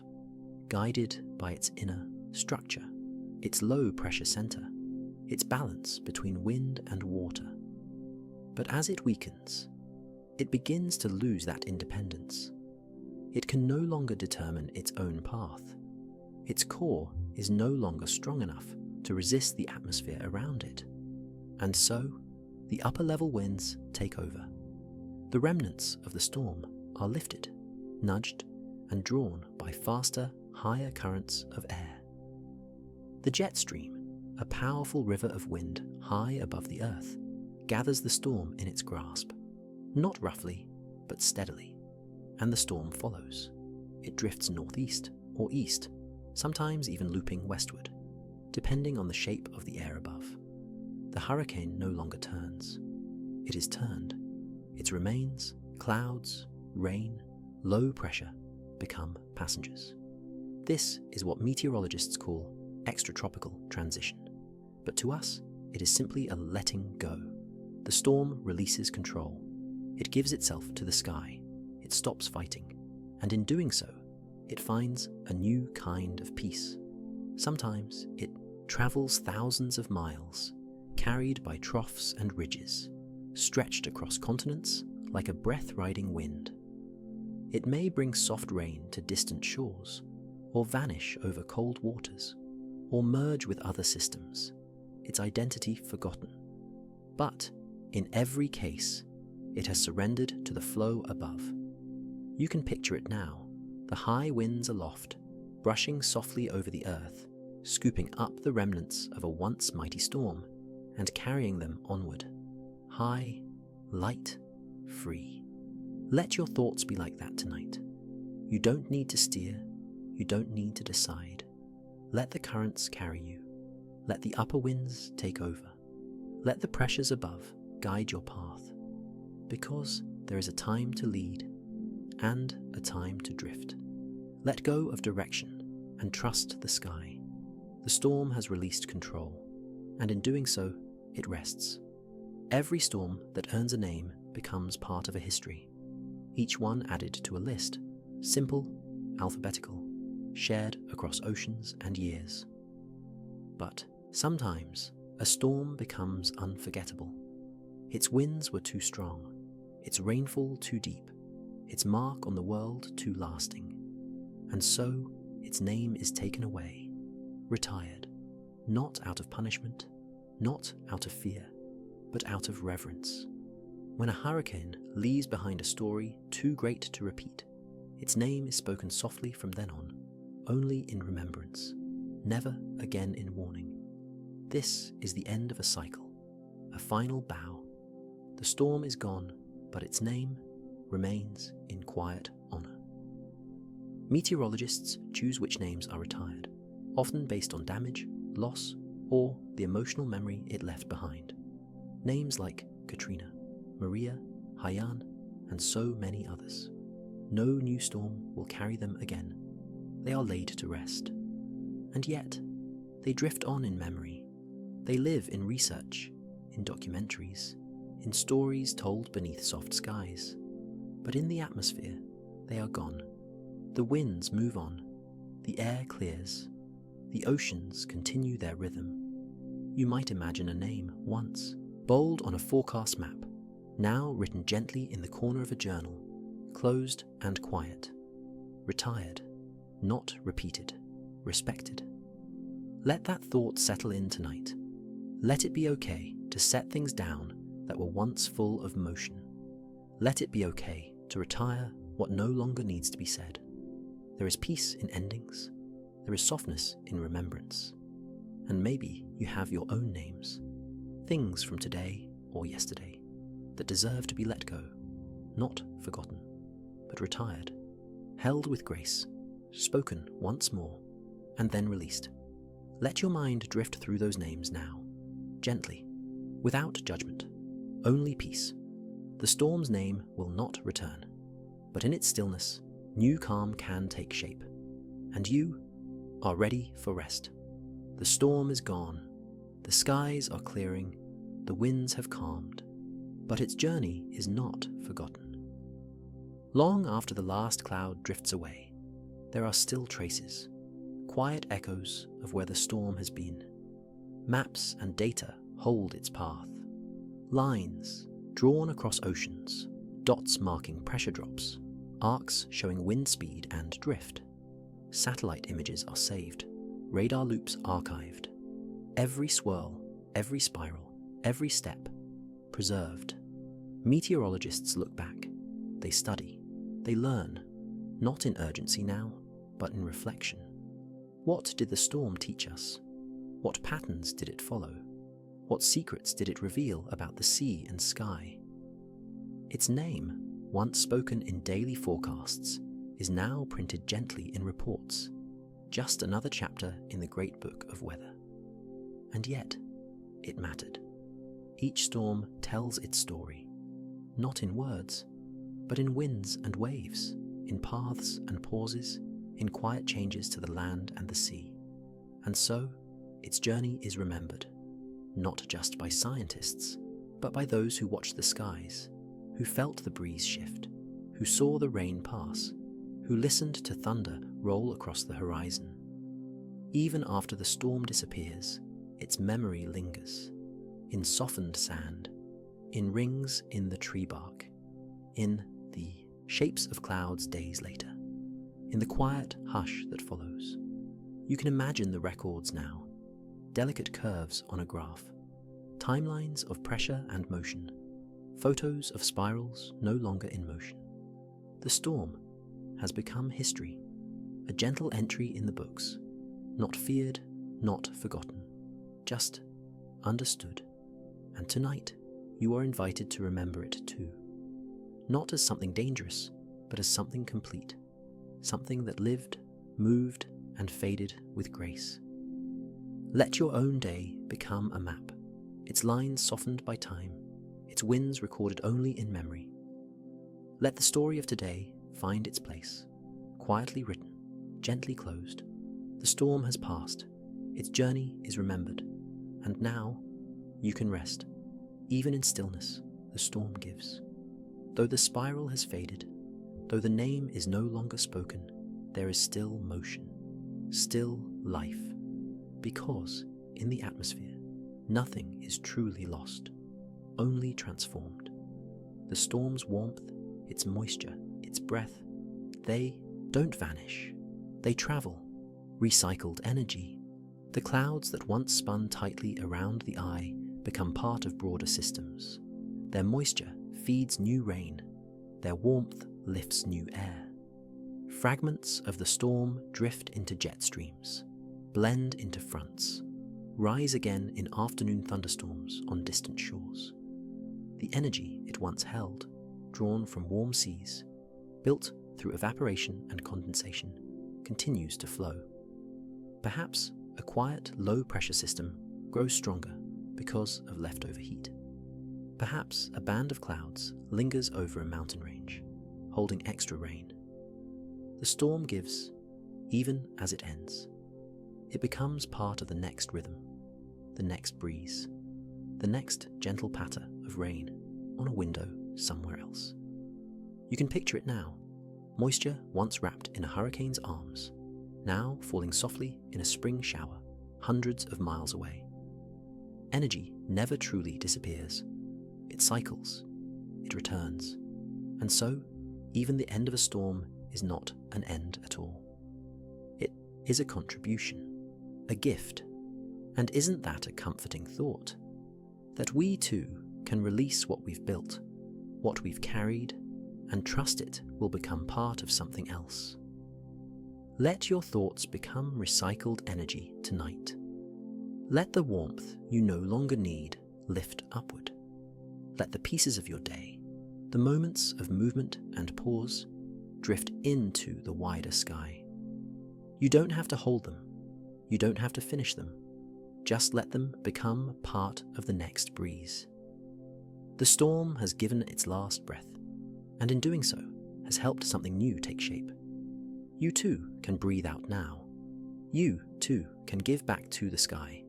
guided by its inner structure, its low pressure center, its balance between wind and water. But as it weakens, it begins to lose that independence. It can no longer determine its own path. Its core is no longer strong enough to resist the atmosphere around it. And so, the upper level winds take over. The remnants of the storm are lifted, nudged, and drawn by faster, higher currents of air. The jet stream, a powerful river of wind high above the earth, gathers the storm in its grasp, not roughly, but steadily, and the storm follows. It drifts northeast or east, sometimes even looping westward, depending on the shape of the air above. The hurricane no longer turns. It is turned. Its remains, clouds, rain, low pressure, become passengers. This is what meteorologists call extratropical transition. But to us, it is simply a letting go. The storm releases control. It gives itself to the sky. It stops fighting. And in doing so, it finds a new kind of peace. Sometimes it travels thousands of miles, carried by troughs and ridges, stretched across continents like a breath-riding wind. It may bring soft rain to distant shores, or vanish over cold waters, or merge with other systems, its identity forgotten. But in every case, it has surrendered to the flow above. You can picture it now, the high winds aloft, brushing softly over the earth, scooping up the remnants of a once mighty storm and carrying them onward, high, light, free. Let your thoughts be like that tonight. You don't need to steer, you don't need to decide. Let the currents carry you. Let the upper winds take over. Let the pressures above guide your path. Because there is a time to lead and a time to drift. Let go of direction and trust the sky. The storm has released control, and in doing so, it rests. Every storm that earns a name becomes part of a history, each one added to a list, simple, alphabetical, shared across oceans and years. But sometimes, a storm becomes unforgettable. Its winds were too strong, its rainfall too deep, its mark on the world too lasting. And so, its name is taken away, retired, not out of punishment, not out of fear, but out of reverence. When a hurricane leaves behind a story too great to repeat, its name is spoken softly from then on, only in remembrance, never again in warning. This is the end of a cycle, a final bow. The storm is gone, but its name remains in quiet honor. Meteorologists choose which names are retired, often based on damage, loss, or the emotional memory it left behind. Names like Katrina, Maria, Haiyan, and so many others. No new storm will carry them again. They are laid to rest. And yet, they drift on in memory. They live in research, in documentaries, in stories told beneath soft skies. But in the atmosphere, they are gone. The winds move on. The air clears. The oceans continue their rhythm. You might imagine a name once, bold on a forecast map, now written gently in the corner of a journal, closed and quiet, retired, not repeated, respected. Let that thought settle in tonight. Let it be okay to set things down that were once full of motion. Let it be okay to retire what no longer needs to be said. There is peace in endings. There is softness in remembrance. And maybe you have your own names, things from today or yesterday that deserve to be let go, not forgotten, but retired, held with grace, spoken once more, and then released. Let your mind drift through those names now, gently, without judgment, only peace. The storm's name will not return, but in its stillness, new calm can take shape, and you are ready for rest. The storm is gone, the skies are clearing, the winds have calmed, but its journey is not forgotten. Long after the last cloud drifts away, there are still traces, quiet echoes of where the storm has been. Maps and data hold its path. Lines drawn across oceans, dots marking pressure drops, arcs showing wind speed and drift. Satellite images are saved, radar loops archived. Every swirl, every spiral, every step, preserved. Meteorologists look back. They study. They learn, not in urgency now, but in reflection. What did the storm teach us? What patterns did it follow? What secrets did it reveal about the sea and sky? Its name, once spoken in daily forecasts, is now printed gently in reports, just another chapter in the great book of weather. And yet, it mattered. Each storm tells its story, not in words, but in winds and waves, in paths and pauses, in quiet changes to the land and the sea. And so, its journey is remembered, not just by scientists, but by those who watched the skies, who felt the breeze shift, who saw the rain pass, who listened to thunder roll across the horizon. Even after the storm disappears, its memory lingers, in softened sand, in rings in the tree bark, in the shapes of clouds days later, in the quiet hush that follows. You can imagine the records now, delicate curves on a graph, timelines of pressure and motion, photos of spirals no longer in motion. The storm has become history, a gentle entry in the books, not feared, not forgotten, just understood. And tonight, you are invited to remember it too. Not as something dangerous, but as something complete, something that lived, moved, and faded with grace. Let your own day become a map, its lines softened by time, its winds recorded only in memory. Let the story of today find its place, quietly written, gently closed. The storm has passed, its journey is remembered, and now you can rest. Even in stillness, the storm gives. Though the spiral has faded, though the name is no longer spoken, there is still motion, still life, because in the atmosphere, nothing is truly lost, only transformed. The storm's warmth, its moisture, its breath, they don't vanish. They travel, recycled energy. The clouds that once spun tightly around the eye become part of broader systems. Their moisture feeds new rain. Their warmth lifts new air. Fragments of the storm drift into jet streams, blend into fronts, rise again in afternoon thunderstorms on distant shores. The energy it once held, drawn from warm seas, built through evaporation and condensation, continues to flow. Perhaps a quiet, low-pressure system grows stronger because of leftover heat. Perhaps a band of clouds lingers over a mountain range, holding extra rain. The storm gives, even as it ends. It becomes part of the next rhythm, the next breeze, the next gentle patter of rain on a window somewhere else. You can picture it now, moisture once wrapped in a hurricane's arms, now falling softly in a spring shower hundreds of miles away. Energy never truly disappears. It cycles, it returns, and so even the end of a storm is not an end at all. It is a contribution, a gift. And isn't that a comforting thought? That we too can release what we've built, what we've carried, and trust it will become part of something else. Let your thoughts become recycled energy tonight. Let the warmth you no longer need lift upward. Let the pieces of your day, the moments of movement and pause, drift into the wider sky. You don't have to hold them. You don't have to finish them. Just let them become part of the next breeze. The storm has given its last breath, and in doing so has helped something new take shape. You too can breathe out now. You too can give back to the sky.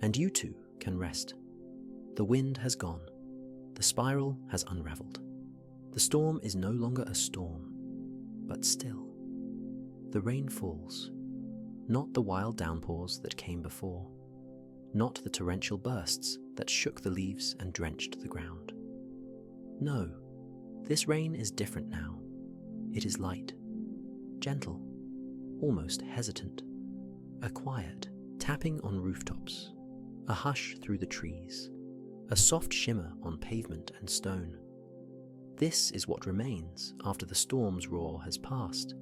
And you too can rest. The wind has gone. The spiral has unraveled. The storm is no longer a storm, but still. The rain falls, not the wild downpours that came before, not the torrential bursts that shook the leaves and drenched the ground. No, this rain is different now. It is light, gentle, almost hesitant, a quiet tapping on rooftops, a hush through the trees, a soft shimmer on pavement and stone. This is what remains after the storm's roar has passed,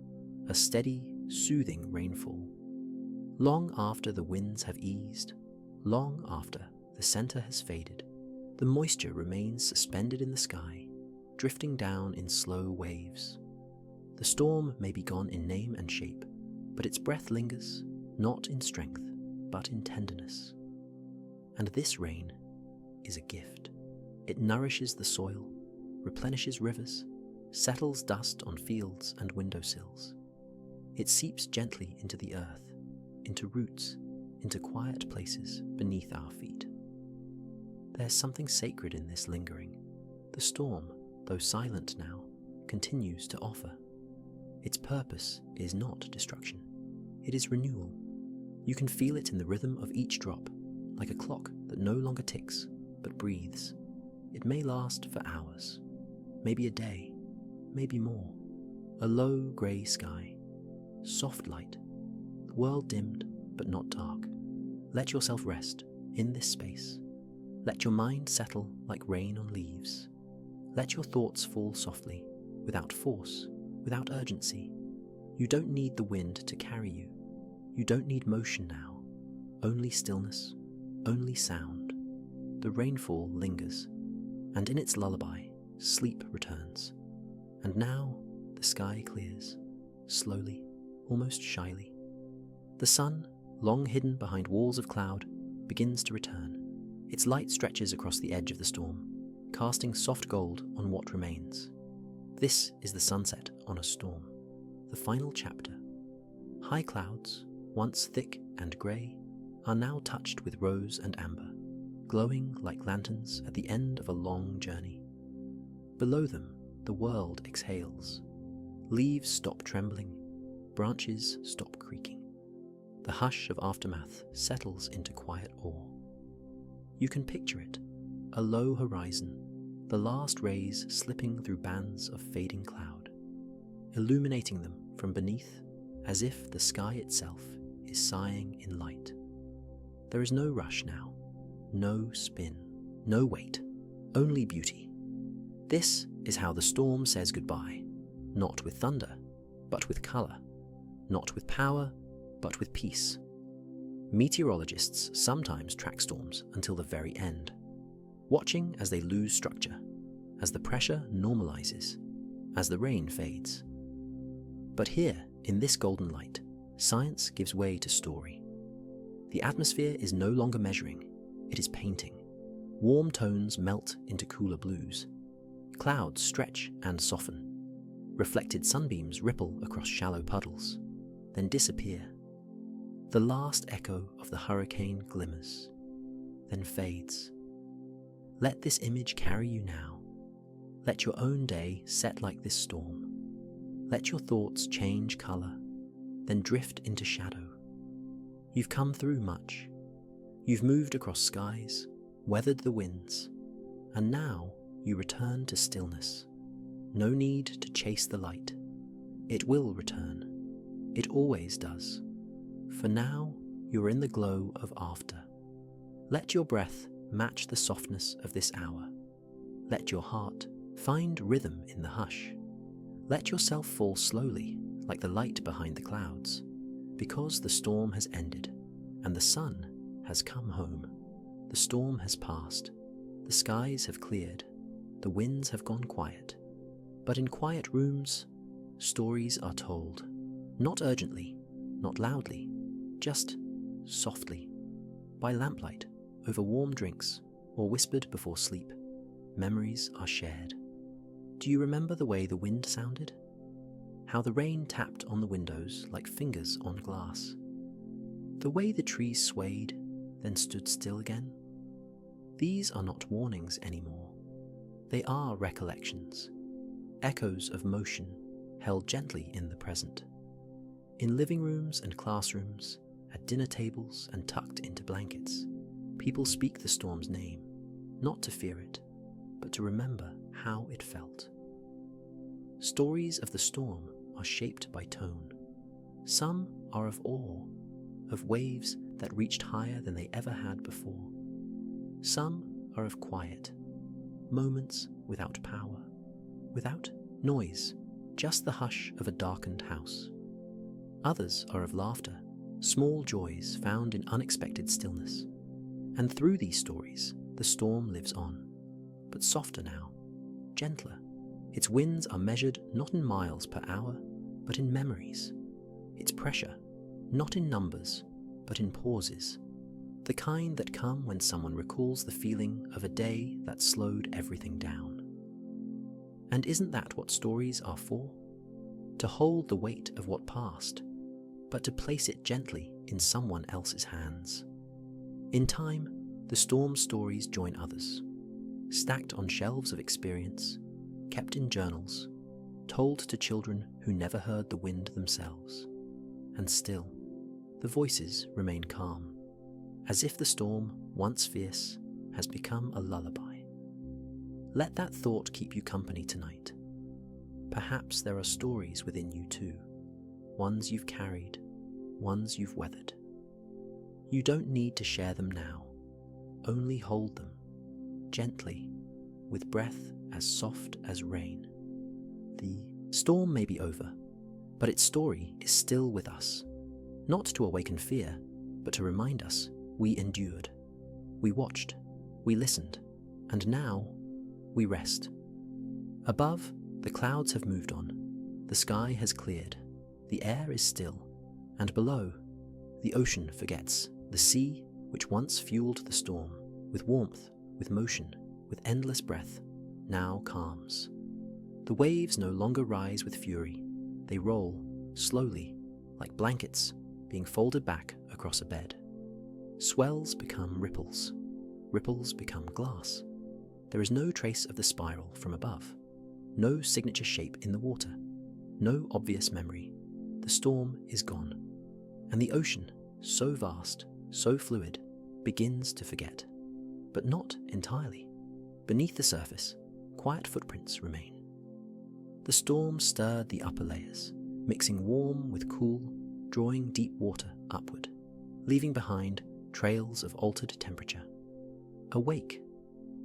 a steady, soothing rainfall. Long after the winds have eased, long after the center has faded, the moisture remains suspended in the sky, drifting down in slow waves. The storm may be gone in name and shape, but its breath lingers, not in strength, but in tenderness. And this rain is a gift. It nourishes the soil, replenishes rivers, settles dust on fields and windowsills. It seeps gently into the earth, into roots, into quiet places beneath our feet. There's something sacred in this lingering. The storm, though silent now, continues to offer. Its purpose is not destruction. It is renewal. You can feel it in the rhythm of each drop, like a clock that no longer ticks, but breathes. It may last for hours, maybe a day, maybe more. A low grey sky, soft light, the world dimmed but not dark. Let yourself rest in this space. Let your mind settle like rain on leaves. Let your thoughts fall softly, without force, without urgency. You don't need the wind to carry you. You don't need motion now. Only stillness, only sound. The rainfall lingers, and in its lullaby, sleep returns. And now the sky clears, slowly, almost shyly. The sun, long hidden behind walls of cloud, begins to return. Its light stretches across the edge of the storm, casting soft gold on what remains. This is the sunset on a storm, the final chapter. High clouds, once thick and grey, are now touched with rose and amber, glowing like lanterns at the end of a long journey. Below them, the world exhales. Leaves stop trembling, branches stop creaking. The hush of aftermath settles into quiet awe. You can picture it, a low horizon, the last rays slipping through bands of fading cloud, illuminating them from beneath as if the sky itself is sighing in light. There is no rush now, no spin, no weight, only beauty. This is how the storm says goodbye, not with thunder, but with colour, not with power, but with peace. Meteorologists sometimes track storms until the very end, watching as they lose structure, as the pressure normalizes, as the rain fades. But here, in this golden light, science gives way to story. The atmosphere is no longer measuring, it is painting. Warm tones melt into cooler blues. Clouds stretch and soften. Reflected sunbeams ripple across shallow puddles, then disappear. The last echo of the hurricane glimmers, then fades. Let this image carry you now. Let your own day set like this storm. Let your thoughts change colour, then drift into shadow. You've come through much. You've moved across skies, weathered the winds, and now you return to stillness. No need to chase the light. It will return. It always does. For now, you're in the glow of after. Let your breath match the softness of this hour. Let your heart find rhythm in the hush. Let yourself fall slowly, like the light behind the clouds, because the storm has ended, and the sun has come home. The storm has passed. The skies have cleared. The winds have gone quiet. But in quiet rooms, stories are told. Not urgently, not loudly, just softly. By lamplight, over warm drinks, or whispered before sleep, memories are shared. Do you remember the way the wind sounded? How the rain tapped on the windows like fingers on glass? The way the trees swayed, then stood still again? These are not warnings anymore. They are recollections, echoes of motion held gently in the present. In living rooms and classrooms, at dinner tables and tucked into blankets, people speak the storm's name, not to fear it, but to remember how it felt. Stories of the storm are shaped by tone. Some are of awe, of waves that reached higher than they ever had before. Some are of quiet, moments without power, without noise, just the hush of a darkened house. Others are of laughter, small joys found in unexpected stillness. And through these stories, the storm lives on, but softer now, gentler. Its winds are measured not in miles per hour, but in memories. Its pressure, not in numbers, but in pauses. The kind that come when someone recalls the feeling of a day that slowed everything down. And isn't that what stories are for? To hold the weight of what passed, but to place it gently in someone else's hands. In time, the storm stories join others, stacked on shelves of experience, kept in journals, told to children who never heard the wind themselves. And still, the voices remain calm, as if the storm, once fierce, has become a lullaby. Let that thought keep you company tonight. Perhaps there are stories within you too, ones you've carried, ones you've weathered. You don't need to share them now, only hold them, gently, with breath as soft as rain. The storm may be over, but its story is still with us, not to awaken fear, but to remind us we endured, we watched, we listened, and now we rest. Above, the clouds have moved on, the sky has cleared, the air is still, and below, the ocean forgets. The sea, which once fueled the storm, with warmth, with motion, with endless breath, now calms. The waves no longer rise with fury. They roll, slowly, like blankets being folded back across a bed. Swells become ripples. Ripples become glass. There is no trace of the spiral from above. No signature shape in the water. No obvious memory. The storm is gone. And the ocean, so vast, so fluid, begins to forget. But not entirely. Beneath the surface, quiet footprints remain. The storm stirred the upper layers, mixing warm with cool, drawing deep water upward, leaving behind trails of altered temperature. Awake,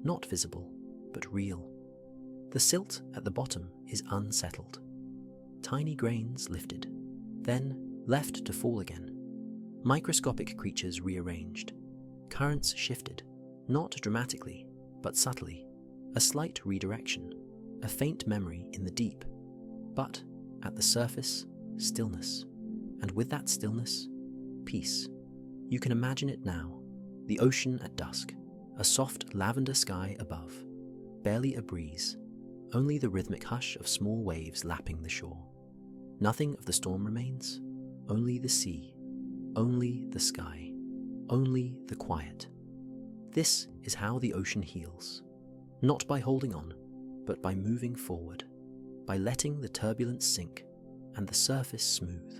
not visible, but real. The silt at the bottom is unsettled. Tiny grains lifted, then left to fall again. Microscopic creatures rearranged. Currents shifted, not dramatically, but subtly. A slight redirection, a faint memory in the deep. But at the surface, stillness. And with that stillness, peace. You can imagine it now. The ocean at dusk, a soft lavender sky above. Barely a breeze, only the rhythmic hush of small waves lapping the shore. Nothing of the storm remains, only the sea. Only the sky, only the quiet. This is how the ocean heals, not by holding on, but by moving forward, by letting the turbulence sink and the surface smooth.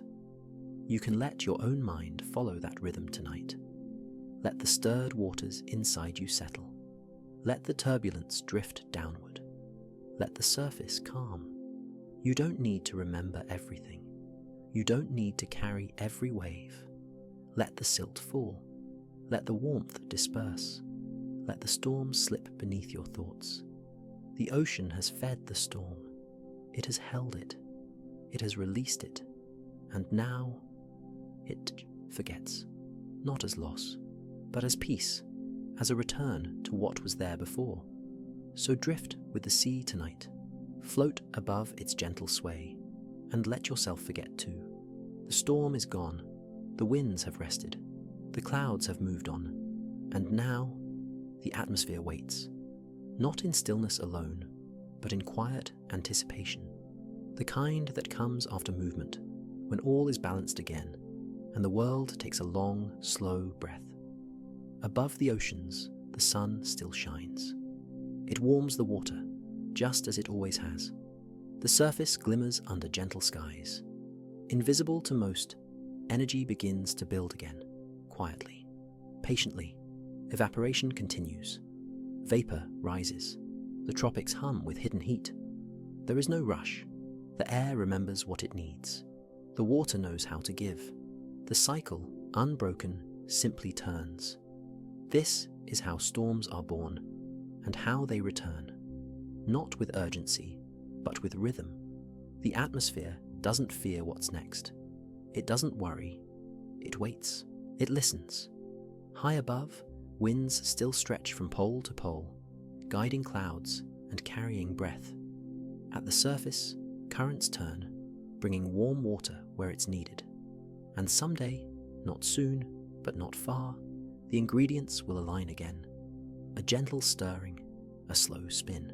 You can let your own mind follow that rhythm tonight. Let the stirred waters inside you settle. Let the turbulence drift downward. Let the surface calm. You don't need to remember everything. You don't need to carry every wave. Let the silt fall. Let the warmth disperse. Let the storm slip beneath your thoughts. The ocean has fed the storm. It has held it. It has released it. And now it forgets, not as loss, but as peace, as a return to what was there before. So drift with the sea tonight. Float above its gentle sway, and let yourself forget too. The storm is gone. The winds have rested. The clouds have moved on. And now the atmosphere waits, not in stillness alone, but in quiet anticipation, the kind that comes after movement, when all is balanced again, and the world takes a long, slow breath. Above the oceans, the sun still shines. It warms the water, just as it always has. The surface glimmers under gentle skies. Invisible to most, energy begins to build again, quietly, patiently. Evaporation continues. Vapor rises. The tropics hum with hidden heat. There is no rush. The air remembers what it needs. The water knows how to give. The cycle, unbroken, simply turns. This is how storms are born, and how they return. Not with urgency, but with rhythm. The atmosphere doesn't fear what's next. It doesn't worry. It waits. It listens. High above, winds still stretch from pole to pole, guiding clouds and carrying breath. At the surface, currents turn, bringing warm water where it's needed. And someday, not soon, but not far, the ingredients will align again. A gentle stirring, a slow spin.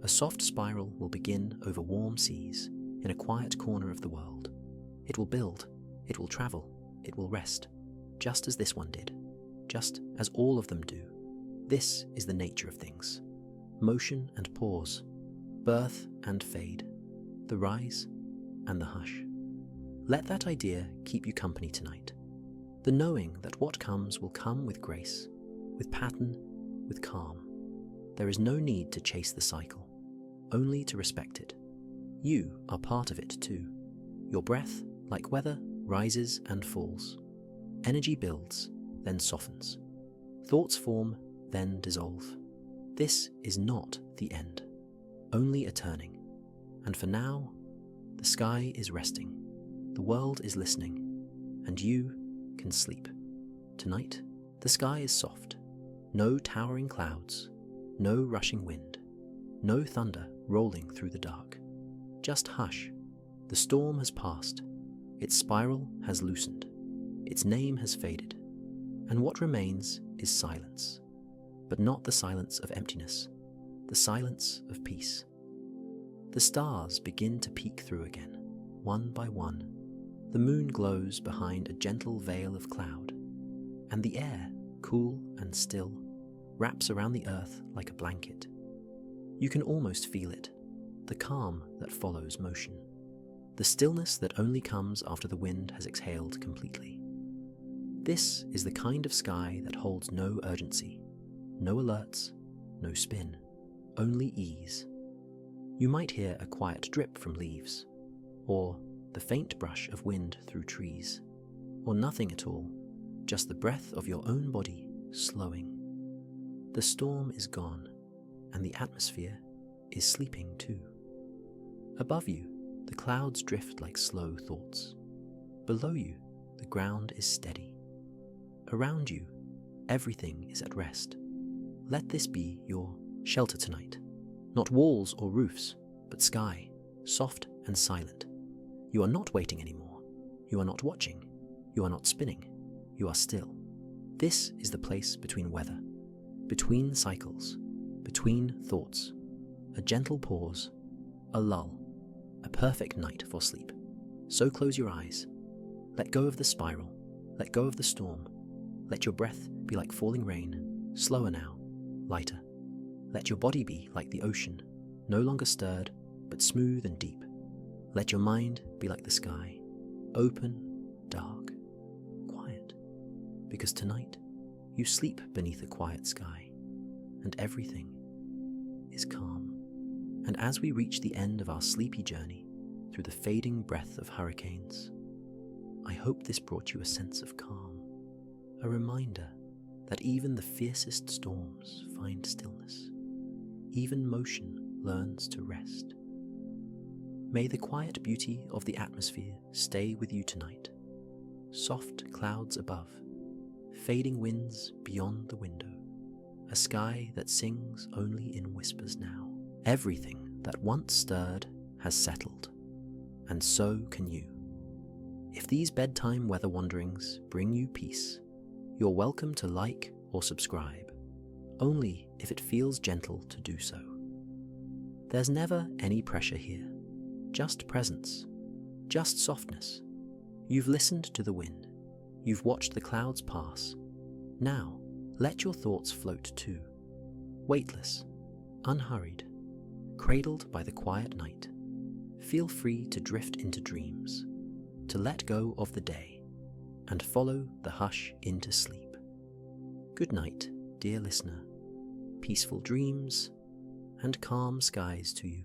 A soft spiral will begin over warm seas in a quiet corner of the world. It will build, it will travel, it will rest, just as this one did, just as all of them do. This is the nature of things. Motion and pause, birth and fade, the rise and the hush. Let that idea keep you company tonight. The knowing that what comes will come with grace, with pattern, with calm. There is no need to chase the cycle, only to respect it. You are part of it too. Your breath, like weather, rises and falls. Energy builds, then softens. Thoughts form, then dissolve. This is not the end, only a turning. And for now, the sky is resting, the world is listening, and you can sleep. Tonight, the sky is soft. No towering clouds, no rushing wind, no thunder rolling through the dark. Just hush. The storm has passed. Its spiral has loosened. Its name has faded. And what remains is silence. But not the silence of emptiness, the silence of peace. The stars begin to peek through again, one by one. The moon glows behind a gentle veil of cloud, and the air, cool and still, wraps around the earth like a blanket. You can almost feel it, the calm that follows motion, the stillness that only comes after the wind has exhaled completely. This is the kind of sky that holds no urgency, no alerts, no spin, only ease. You might hear a quiet drip from leaves, or the faint brush of wind through trees, or nothing at all, just the breath of your own body slowing. The storm is gone, and the atmosphere is sleeping too. Above you, the clouds drift like slow thoughts. Below you, the ground is steady. Around you, everything is at rest. Let this be your shelter tonight. Not walls or roofs, but sky, soft and silent. You are not waiting anymore. You are not watching. You are not spinning. You are still. This is the place between weather, between cycles, between thoughts. A gentle pause, a lull, a perfect night for sleep. So close your eyes. Let go of the spiral. Let go of the storm. Let your breath be like falling rain, slower now, lighter. Let your body be like the ocean, no longer stirred, but smooth and deep. Let your mind be like the sky, open, dark, quiet. Because tonight, you sleep beneath a quiet sky, and everything is calm. And as we reach the end of our sleepy journey through the fading breath of hurricanes, I hope this brought you a sense of calm, a reminder that even the fiercest storms find stillness. Even motion learns to rest. May the quiet beauty of the atmosphere stay with you tonight. Soft clouds above, fading winds beyond the window, a sky that sings only in whispers now. Everything that once stirred has settled, and so can you. If these bedtime weather wanderings bring you peace, you're welcome to like or subscribe, only if it feels gentle to do so. There's never any pressure here, just presence, just softness. You've listened to the wind, you've watched the clouds pass. Now, let your thoughts float too, weightless, unhurried, cradled by the quiet night. Feel free to drift into dreams, to let go of the day, and follow the hush into sleep. Good night, dear listener. Peaceful dreams and calm skies to you.